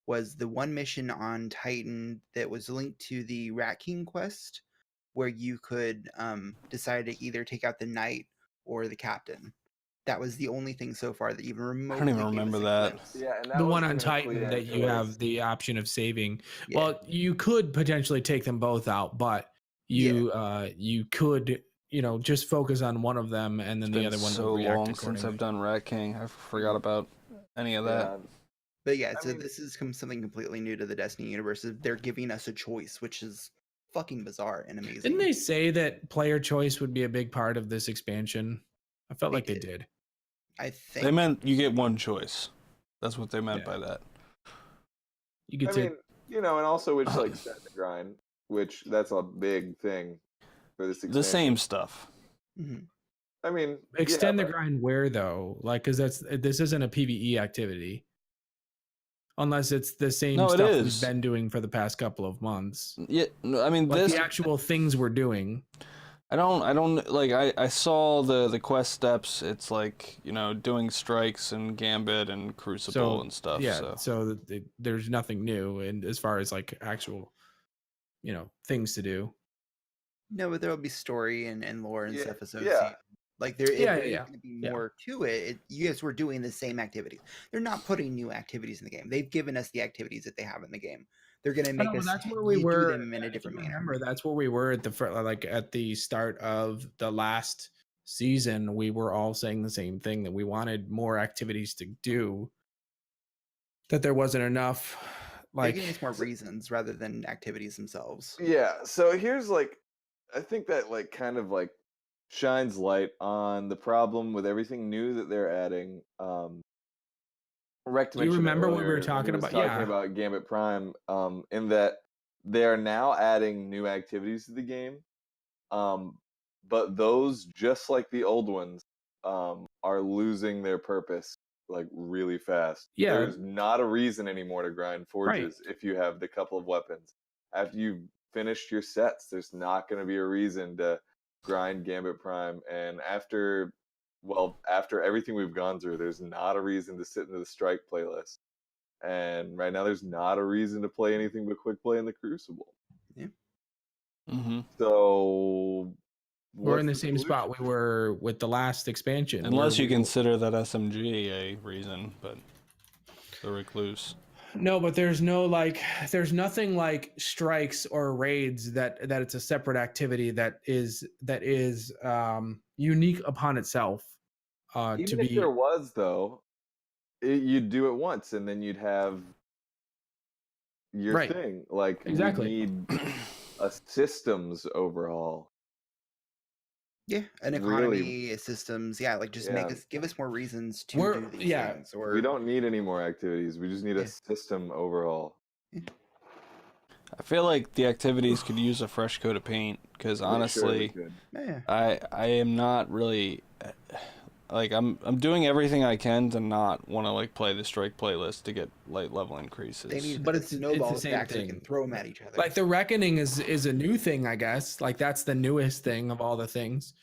was the one mission on Titan that was linked to the Rat King quest, where you could decide to either take out the knight or the captain. That was the only thing so far that even remotely. I don't even remember that. Yeah, and the one on Titan that you have the option of saving. Yeah. Well, you could potentially take them both out, but you could, just focus on one of them, and then the other one. So long since I've done Rat King, I forgot about any of that. But yeah, this is something completely new to the Destiny universe. They're giving us a choice, which is fucking bizarre and amazing. Didn't they say that player choice would be a big part of this expansion? I felt like they did. I think they meant you get one choice. That's what they meant by that. You get and also which like set the grind, which that's a big thing for this expansion. The same stuff. Mm-hmm. I mean, Extend yeah, the grind where though? Like, because this isn't a PvE activity, unless it's the same No, it stuff we've is. been doing for the past couple of months. Yeah, no, I mean Like this. the actual things we're doing. I don't like. I saw the quest steps. It's like, you know, doing strikes and Gambit and Crucible and stuff. Yeah, So there's nothing new, and as far as like actual, you know, things to do. No, but there'll be story and lore and Yeah, stuff associated. yeah. Like there, Yeah, there's yeah, going to be yeah. more to it. You guys were doing the same activities. They're not putting new activities in the game. They've given us the activities that they have in the game. They're going to make us That's where we do were. them in a If different you manner. remember, that's where we were at at the start of the last season. We were all saying the same thing, that we wanted more activities to do. That there wasn't enough. They're Like, giving us more reasons rather than activities themselves. Yeah. So here's like, I think that like kind of like shines light on the problem with everything new that they're adding. Rect do you mentioned it remember what we earlier were when talking he was about? talking Yeah. about Gambit Prime, in that they are now adding new activities to the game, but those, just like the old ones, are losing their purpose like really fast. Yeah. There's not a reason anymore to grind forges if you have the couple of weapons. After you've finished your sets, there's not going to be a reason to grind Gambit Prime. And after everything we've gone through, there's not a reason to sit into the Strike playlist. And right now, there's not a reason to play anything but quick play in the Crucible. Yeah. Mm-hmm. So We're in the what's same solution? spot we were with the last expansion. Unless where you consider that SMG a reason, but the Recluse. No, but there's nothing like strikes or raids that it's a separate activity that is unique upon itself. Even To if be there was, though, you'd do it once, and then you'd have your Right. thing. Like, Exactly. we need a systems overhaul. Yeah, an Really. economy, systems. Yeah, like just Yeah. give us more reasons to We're- do these yeah. things. Or We don't need any more activities. We just need Yeah. a system overhaul. I feel like the activities could use a fresh coat of paint, because We surely honestly, could. yeah. I am not really like I'm doing everything I can to not want to like play the Strike playlist to get light level increases. They need But a it's the snowball same stack so they thing. can throw them at each other. like the Reckoning is a new thing, I guess. Like that's the newest thing of all the things.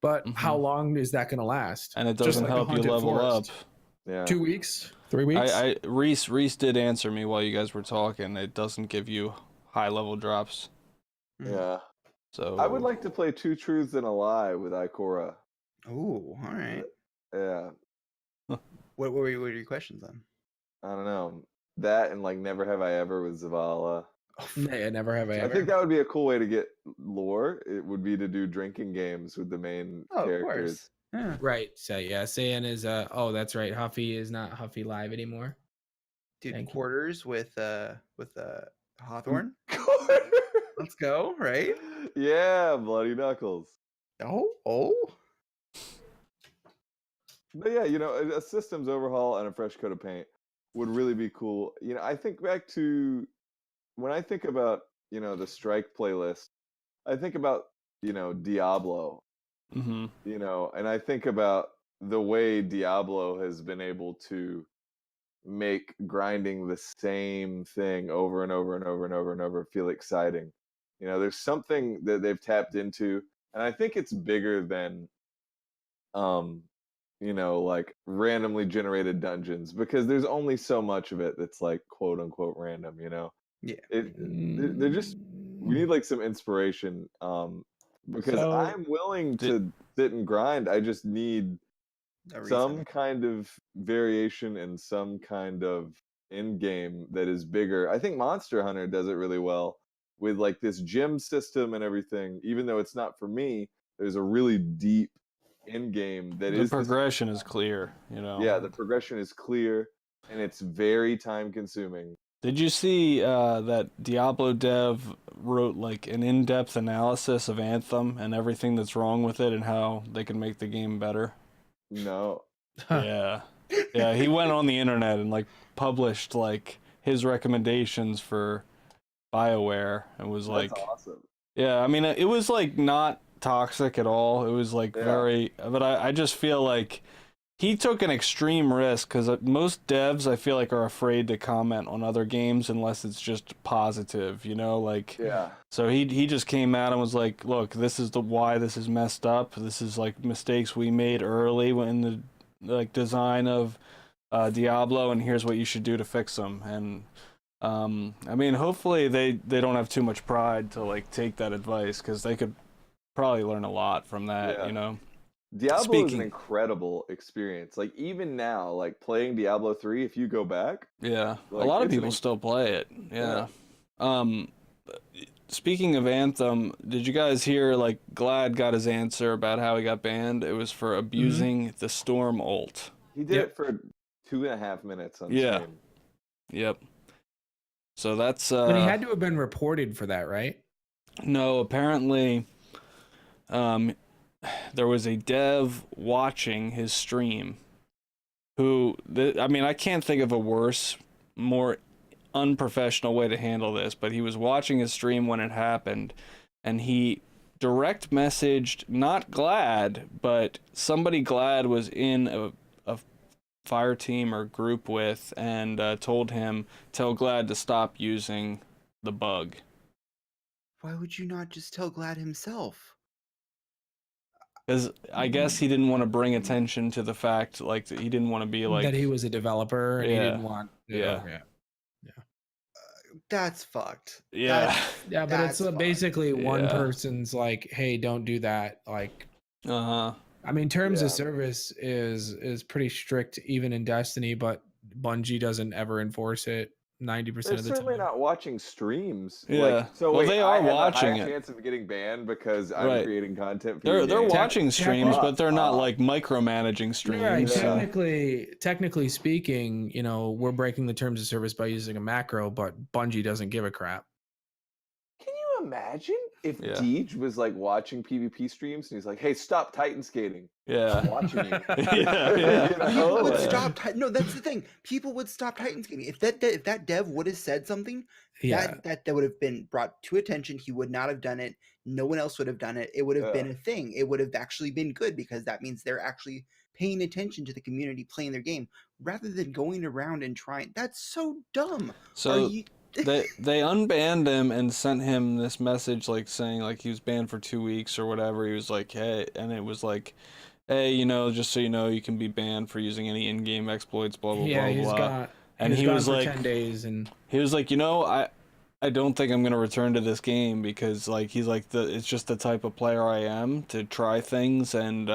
But how long is that going to last? And it Just doesn't like the help you Haunted level Forest. up. Yeah. 2 weeks, 3 weeks. Reese did answer me while you guys were talking. It doesn't give you high level drops. Yeah. So I would like to play Two Truths and a Lie with Ikora. Oh, all right. Yeah. What were your questions on? I don't know. That and like Never Have I Ever with Zavala. Yeah, never have I ever. I think that would be a cool way to get lore. It would be to do drinking games with the main Oh, of characters. course. Yeah. Right. So yeah, Saiyan is oh, that's right. Huffy is not Huffy Live anymore. Dude, Thank you. quarters with Hawthorne. Quarter. Let's go, right? Yeah, Bloody Knuckles. Oh. But yeah, a systems overhaul and a fresh coat of paint would really be cool. I think back to when I think about, the Strike playlist, I think about, Diablo, Mm-hmm. and I think about the way Diablo has been able to make grinding the same thing over and over and over and over and over feel exciting. There's something that they've tapped into, and I think it's bigger than like randomly generated dungeons, because there's only so much of it that's like quote unquote random, Yeah. They're just, we need like some inspiration, because So- I'm willing to sit and grind. I just need A some reason. kind of variation and some kind of end game that is bigger. I think Monster Hunter does it really well with like this gym system and everything. Even though it's not for me, there's a really deep end game that The is progression is clear, Yeah, the progression is clear, and it's very time consuming. Did you see that Diablo dev wrote like an in-depth analysis of Anthem and everything that's wrong with it and how they can make the game better? No. Yeah. Yeah, he went on the internet and like published like his recommendations for BioWare and was like, That's awesome. yeah, I mean, it was like not toxic at all. It was like very, but I just feel like he took an extreme risk because most devs I feel like are afraid to comment on other games unless it's just positive, you know, like so he just came out and was like, look, this is why this is messed up. This is like mistakes we made early in the like design of Diablo, and here's what you should do to fix them. And I mean, hopefully they don't have too much pride to like take that advice, because they could probably learn a lot from that, you know. Diablo is an incredible experience. Like even now, like playing Diablo 3, if you go back, like, a lot of people still play it. Speaking of Anthem, did you guys hear like Glad got his answer about how he got banned? It was for abusing the Storm ult. He did it for 2.5 minutes on stream. Yep. So that's but he had to have been reported for that, right? No, apparently there was a dev watching his stream who, I mean, I can't think of a worse, more unprofessional way to handle this, but he was watching his stream when it happened, and he direct messaged, not Glad, but somebody Glad was in a fire team or group with, and told him, tell Glad to stop using the bug. Why would you not just tell Glad himself? Because I guess he didn't want to bring attention to the fact, like, that he didn't want to be like... that he was a developer, and he didn't want... That's fucked. Yeah. But it's basically one person's like, hey, don't do that. Like... I mean, terms of service is pretty strict even in Destiny, but Bungie doesn't ever enforce it 90% of the time. They're certainly not watching streams. Yeah. Like, so well, they are watching it. I have a high chance of getting banned because I'm creating content for They're watching streams, but they're not like micromanaging streams. Right. Technically speaking, you know, we're breaking the terms of service by using a macro, but Bungie doesn't give a crap. Can you imagine if Deej was like watching PvP streams and he's like, "Hey, stop Titan skating." I'm watching you. People would stop. No, that's the thing. People would stop Titan skating. If that dev would have said something, that would have been brought to attention. He would not have done it. No one else would have done it. It would have been a thing. It would have actually been good, because that means they're actually paying attention to the community playing their game rather than going around and trying. That's so dumb. So they unbanned him and sent him this message like saying like he was banned for 2 weeks or whatever. He was like, hey, and it was like, hey, you know, just so you know, you can be banned for using any in-game exploits, blah blah blah blah. And he was like, 10 days, and he was like, you know, I don't think I'm gonna return to this game, because like he's like, it's just the type of player I am to try things, and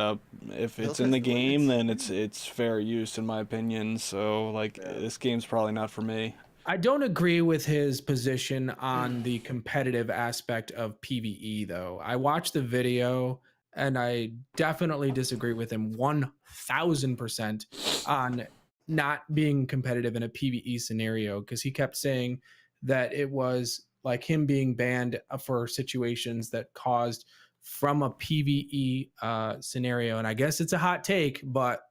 if it's in the game, then it's fair use in my opinion. So like this game's probably not for me. I don't agree with his position on the competitive aspect of PvE, though. I watched the video, and I definitely disagree with him 1000% on not being competitive in a PvE scenario, because he kept saying that it was like him being banned for situations that caused from a PvE scenario. And I guess it's a hot take, but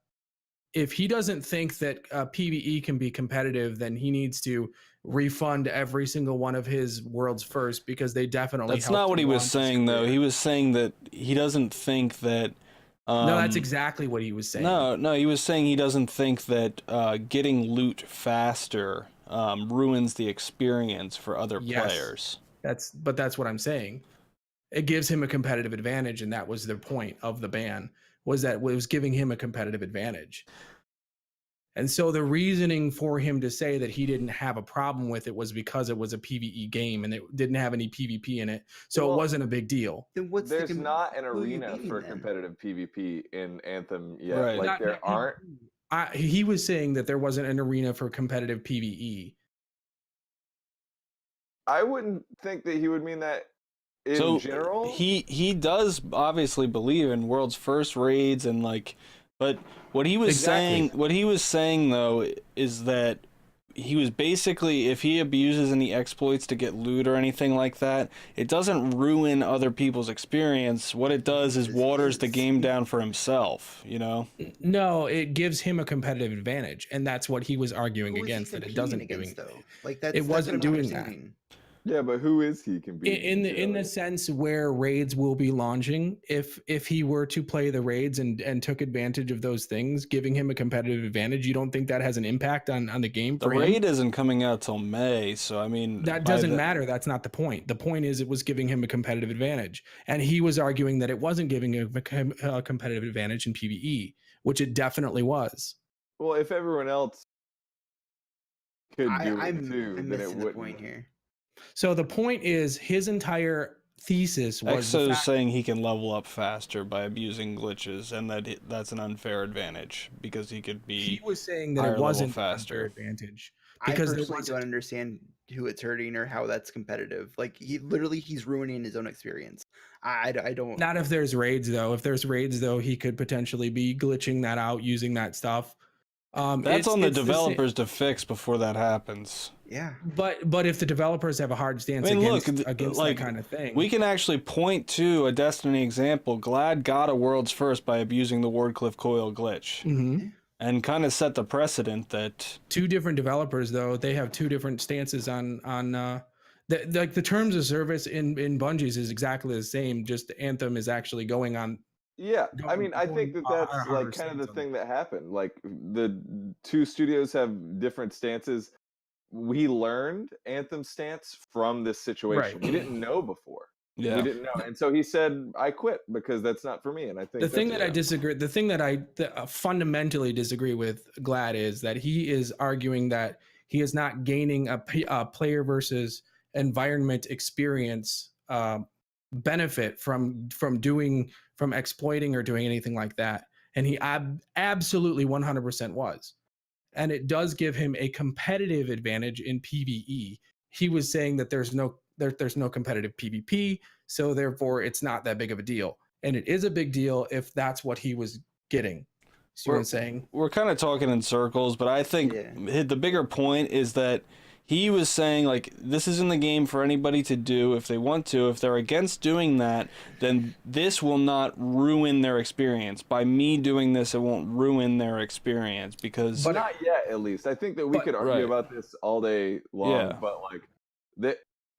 if he doesn't think that PvE can be competitive, then he needs to refund every single one of his world's first, because they definitely... That's not what he was saying, though. He was saying that he doesn't think that... no, that's exactly what he was saying. No, he was saying he doesn't think that getting loot faster ruins the experience for other players. That's what I'm saying. It gives him a competitive advantage, and that was the point of the ban. Was that it was giving him a competitive advantage. And so the reasoning for him to say that he didn't have a problem with it was because it was a PvE game and it didn't have any PvP in it. So it wasn't a big deal. Then there's not an arena for competitive PvP in Anthem yet. Right. Like there aren't. He was saying that there wasn't an arena for competitive PvE. I wouldn't think that he would mean that. In general, he does obviously believe in world's first raids and like, but what he was saying though is that he was basically, if he abuses any exploits to get loot or anything like that, it doesn't ruin other people's experience. What it does is waters the game down for himself, you know? No, it gives him a competitive advantage, and that's what he was arguing against, that it doesn't doing. Though? Like that's, it wasn't doing that. Yeah, but who is he competing in the sense where raids will be launching, if he were to play the raids and took advantage of those things, giving him a competitive advantage, you don't think that has an impact on the game The for him? raid isn't coming out till May, so I mean That doesn't matter. That's not the point. The point is it was giving him a competitive advantage, and he was arguing that it wasn't giving him a competitive advantage in PvE, which it definitely was. Well, if everyone else could do it I'm too, then it missing the wouldn't. point here. So the point is, his entire thesis was Exo's saying he can level up faster by abusing glitches, and that's an unfair advantage because he could be. He was saying that higher it level wasn't faster. an advantage I because personally don't understand who it's hurting or how that's competitive. Like he's ruining his own experience. I don't. Not if there's raids though. If there's raids though, he could potentially be glitching that out using that stuff. That's on the developers to fix before that happens. Yeah, but if the developers have a hard stance against that kind of thing, we can actually point to a Destiny example. Glad got a world's first by abusing the Wardcliff coil glitch, and kind of set the precedent that two different developers though, they have two different stances on the terms of service in Bungie's is exactly the same. Just Anthem is actually going on. Yeah, I mean, I think that's like kind of the thing that happened. Like the two studios have different stances. We learned Anthem's stance from this situation. We didn't know before. Yeah, we didn't know, and so he said, "I quit because that's not for me." And I think the thing that I disagree, the thing that I fundamentally disagree with Glad is that he is arguing that he is not gaining a player versus environment experience benefit from exploiting or doing anything like that, and he absolutely 100% was, and it does give him a competitive advantage in PvE. He was saying that there's no competitive PvP, so therefore it's not that big of a deal, and it is a big deal if that's what he was getting. See what I'm saying? We're kind of talking in circles, but I think the bigger point is that he was saying, like, this is in the game for anybody to do if they want to. If they're against doing that, then this will not ruin their experience. By me doing this, it won't ruin their experience because... But not yet, at least. I think that we could argue about this all day long, but, like,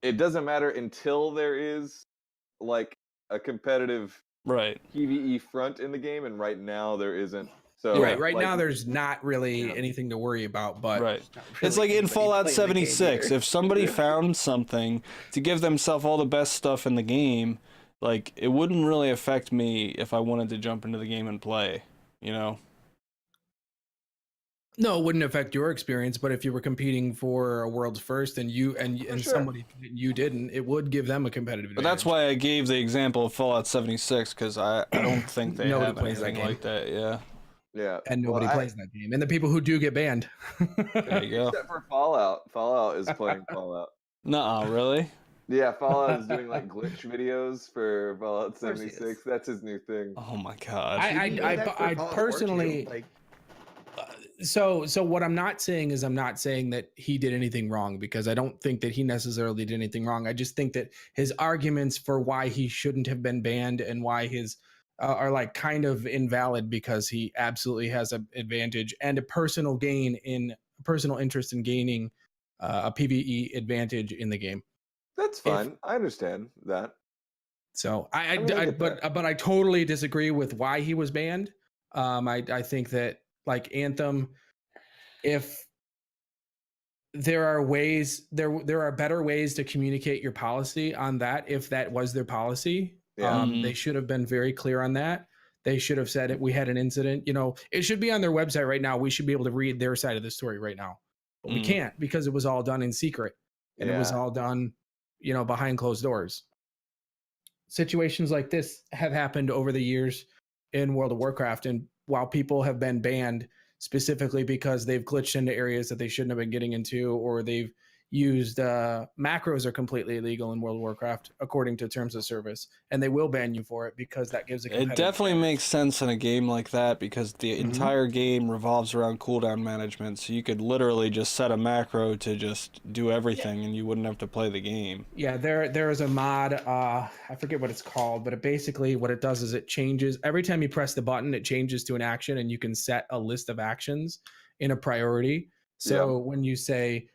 it doesn't matter until there is, like, a competitive PvE front in the game, and right now there isn't. So, right now there's not really anything to worry about, but really it's like in Fallout 76. If somebody found something to give themselves all the best stuff in the game, like it wouldn't really affect me if I wanted to jump into the game and play, you know? No, it wouldn't affect your experience, but if you were competing for a world's first and somebody you didn't, it would give them a competitive advantage. But that's why I gave the example of Fallout 76, because I don't think they have anything like that. Yeah, and nobody plays that game, and the people who do get banned. There you go. Except for Fallout. Fallout is playing Fallout. Nuh-uh, really? Yeah, Fallout is doing like glitch videos for Fallout 76. That's his new thing. Oh my god! I personally like. So what I'm not saying is I'm not saying that he did anything wrong, because I don't think that he necessarily did anything wrong. I just think that his arguments for why he shouldn't have been banned and why his are like kind of invalid, because he absolutely has an advantage and a personal interest in gaining a PvE advantage in the game. That's fine. I understand that. So but I totally disagree with why he was banned. I think that, like, Anthem, if there are ways, there are better ways to communicate your policy on that. If that was their policy, they should have been very clear on that. They should have said it. We had an incident. You know, it should be on their website right now. We should be able to read their side of the story right now, but we can't, because it was all done in secret, and it was all done, you know, behind closed doors. Situations like this have happened over the years in World of Warcraft, and while people have been banned specifically because they've glitched into areas that they shouldn't have been getting into, or they've used macros are completely illegal in World of Warcraft according to terms of service, and they will ban you for it, because that gives it definitely makes sense in a game like that, because the entire game revolves around cooldown management, so you could literally just set a macro to just do everything and you wouldn't have to play the game. There is a mod, I forget what it's called, but basically what it does is it changes every time you press the button. It changes to an action, and you can set a list of actions in a priority. So when you say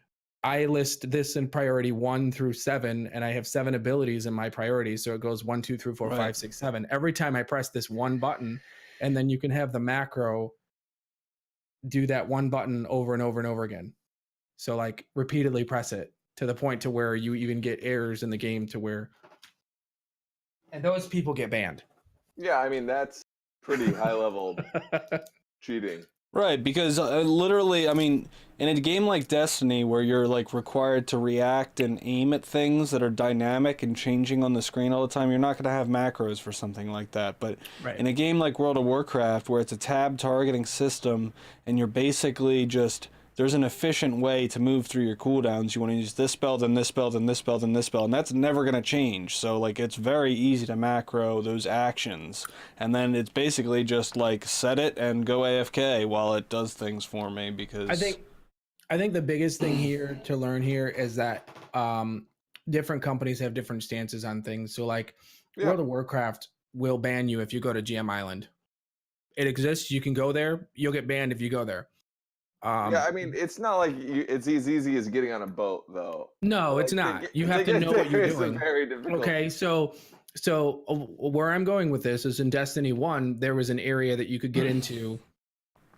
I list this in priority 1 through 7, and I have 7 abilities in my priorities. So it goes 1, 2, 3, 4, Right. 5, 6, 7. Every time I press this one button, and then you can have the macro do that one button over and over and over again. So like repeatedly press it to the point to where you even get errors in the game to where, and those people get banned. Yeah, I mean that's pretty high level cheating. Right, because literally, I mean, in a game like Destiny, where you're like required to react and aim at things that are dynamic and changing on the screen all the time, you're not going to have macros for something like that. But in a game like World of Warcraft, where it's a tab targeting system, and you're basically just, there's an efficient way to move through your cooldowns. You want to use this spell, then this spell, then this spell, then this spell, and that's never going to change. So like it's very easy to macro those actions, and then it's basically just like set it and go AFK while it does things for me. Because I think the biggest thing here to learn here is that different companies have different stances on things. So like World of Warcraft will ban you if you go to GM Island. It exists. You can go there. You'll get banned if you go there. Yeah, I mean, it's not like it's as easy as getting on a boat, though. No, Like, it's not. You have to know what you're doing. Very difficult. Okay, so where I'm going with this is in Destiny 1, there was an area that you could get into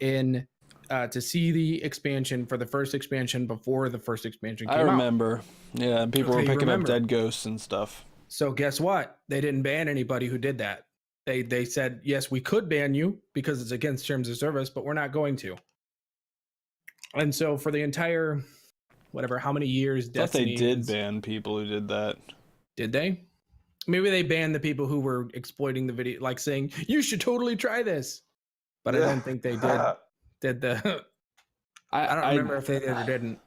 in to see the expansion for the first expansion before the first expansion came out. I remember. Yeah, people were picking up dead ghosts and stuff. So guess what? They didn't ban anybody who did that. They said, yes, we could ban you because it's against terms of service, but we're not going to. And so for the entire, whatever, how many years Destiny... I thought they did ban people who did that. Did they? Maybe they banned the people who were exploiting the video, like saying, you should totally try this. But I don't think they did the... I don't remember if they did or didn't.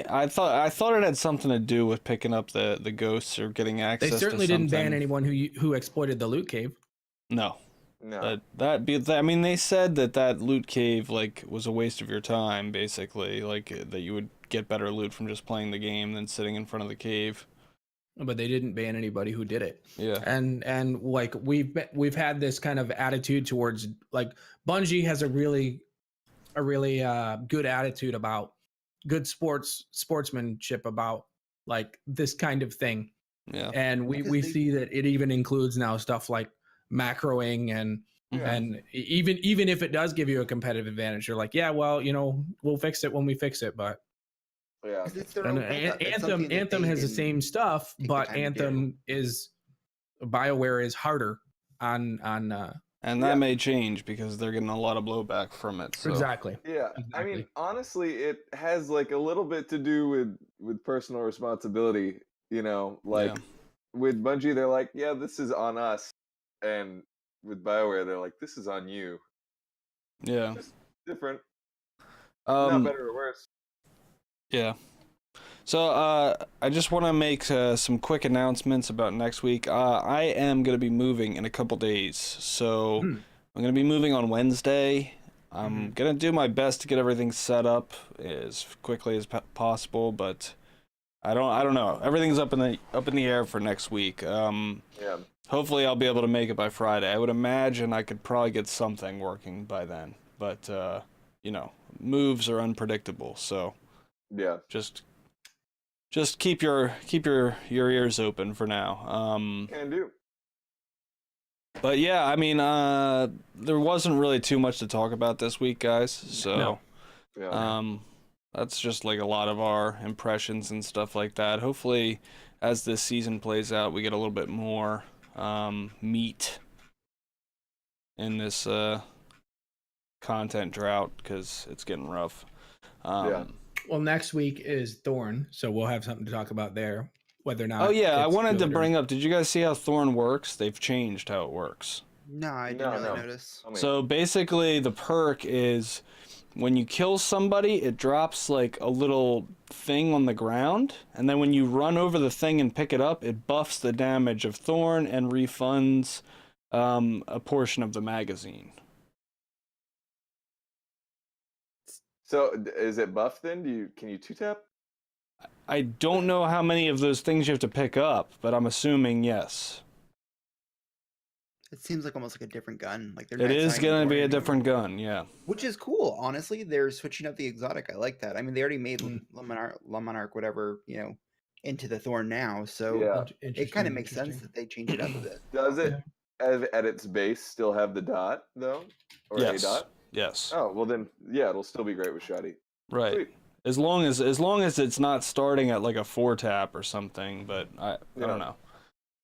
I thought it had something to do with picking up the ghosts or getting access to something. They certainly didn't ban anyone who exploited the loot cave. No. No. I mean, they said that loot cave like was a waste of your time, basically, like that you would get better loot from just playing the game than sitting in front of the cave. But they didn't ban anybody who did it. Yeah. And like we've had this kind of attitude towards, like, Bungie has a really good attitude about good sportsmanship about like this kind of thing. Yeah. And we see that it even includes now stuff like macroing and even if it does give you a competitive advantage, you're like, yeah, well, we'll fix it when we fix it. But yeah, Anthem has the same stuff, but Anthem is BioWare is harder on and that may change because they're getting a lot of blowback from it. So. Exactly. Yeah. Exactly. I mean, honestly, it has like a little bit to do with personal responsibility, with Bungie, they're like, yeah, this is on us. And with BioWare, they're like, this is on you. Yeah. Just different. Not better or worse. Yeah. So I just want to make some quick announcements about next week. I am going to be moving in a couple days. So I'm going to be moving on Wednesday. I'm going to do my best to get everything set up as quickly as possible, but I don't know. Everything's up in the air for next week. Yeah. Hopefully I'll be able to make it by Friday. I would imagine I could probably get something working by then. But, moves are unpredictable. So, yeah, just keep your ears open for now. Can do. But yeah, I mean, there wasn't really too much to talk about this week, guys. So, no. Yeah. That's just like a lot of our impressions and stuff like that. Hopefully, as this season plays out, we get a little bit more meat in this content drought because it's getting rough. Yeah. Well, next week is Thorn, so we'll have something to talk about there. Whether or not. Oh yeah, I wanted to bring up. Did you guys see how Thorn works? They've changed how it works. No, I didn't really notice. So basically, the perk is when you kill somebody, it drops like a little thing on the ground, and then when you run over the thing and pick it up, it buffs the damage of Thorn and refunds a portion of the magazine. So is it buff then? Can you 2-tap? I don't know how many of those things you have to pick up, but I'm assuming yes. It seems like almost like a different gun. Like they're It not is designing going to be a Thorn different anymore. gun, yeah. Which is cool. Honestly, they're switching up the exotic. I like that. I mean, they already made Mm. La Monarch, whatever, into the Thorn now. So Yeah. it kind of makes sense that they change it up a bit. Does it Yeah. at its base still have the dot though, or Yes. a dot? Yes. Oh well, then yeah, it'll still be great with Shoddy. Right. Sweet. As long as it's not starting at like a 4-tap or something, but I don't know.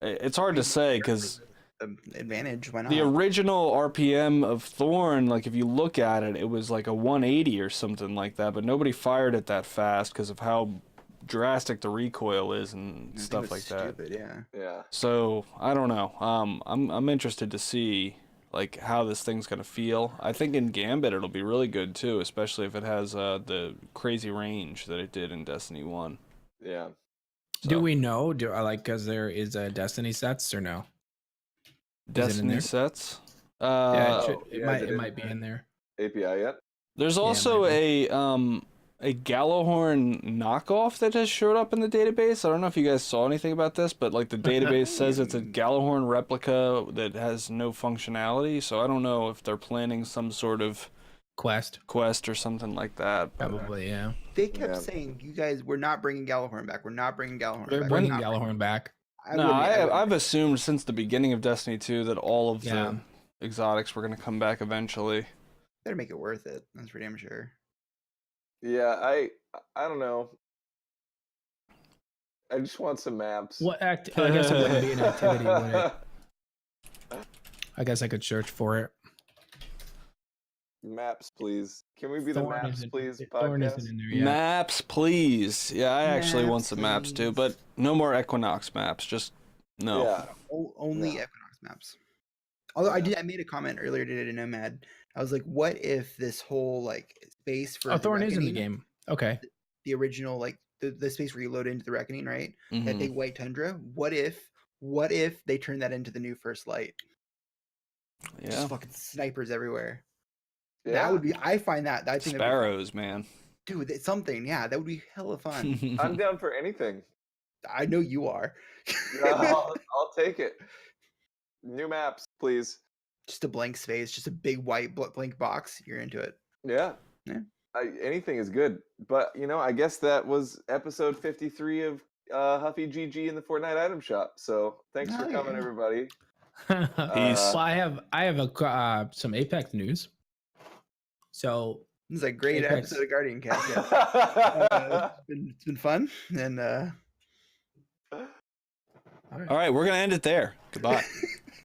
It's hard to say because The advantage, why not? the original RPM of Thorn, like if you look at it, it was like a 180 or something like that, but nobody fired it that fast because of how drastic the recoil is and I think stuff it like was that. stupid, yeah. Yeah. So I don't know. I'm interested to see like how this thing's gonna feel. I think in Gambit it'll be really good too, especially if it has the crazy range that it did in Destiny 1. Yeah. Do we know? Do I like because there is a Destiny sets or no? Destiny there? sets? Yeah, Oh, it yeah, might did it it might be in there. API yet? There's it also might a Gallahorn knockoff that has showed up in the database. I don't know if you guys saw anything about this, but like the database says it's a Gallahorn replica that has no functionality. So I don't know if they're planning some sort of Quest, quest or something like that. But probably, yeah. They kept Yeah. saying, "You guys, we're not bringing Gallahorn back. We're not bringing Gallahorn They're back." bringing We're not Gallahorn back. I no, wouldn't- I wouldn't. I've assumed since the beginning of Destiny 2 that all of Yeah. the exotics were going to come back eventually. Better make it worth it. That's for damn sure. Yeah, I don't know. I just want some maps. What act? I guess it wouldn't be an activity, would it? I guess I could search for it. Maps, please. Can we be the Thorn maps, isn't- please? Thorn Podcast. isn't in there yet. Maps, please. Yeah, I actually want Maps, some maps too, please. but no more Equinox maps. Just no. Yeah. Only No. Equinox maps. Although Yeah. I made a comment earlier today to Nomad. I was like, "What if this whole like space for Oh, Thorn is in the Reckoning, game. Okay. the original like the space where you load into the Reckoning, right? That Mhm. big white tundra. What if they turn that into the new First Light? Yeah. Just fucking snipers everywhere. Yeah. That would be. I find that. I think that'd be fun. Sparrows, man. Dude, it's something. Yeah, that would be hella fun. I'm down for anything. I know you are. I'll take it. New maps, please. Just a blank space, just a big white blank box. You're into it. Yeah. Yeah. Anything is good. But, I guess that was episode 53 of Huffy GG in the Fortnite item shop. So thanks for Oh, coming, yeah. everybody. Peace. Well, I have some Apex news. So This is a great Apex. episode of GuardianCast. Yeah. It's been fun, and All right, we're gonna end it there. Goodbye.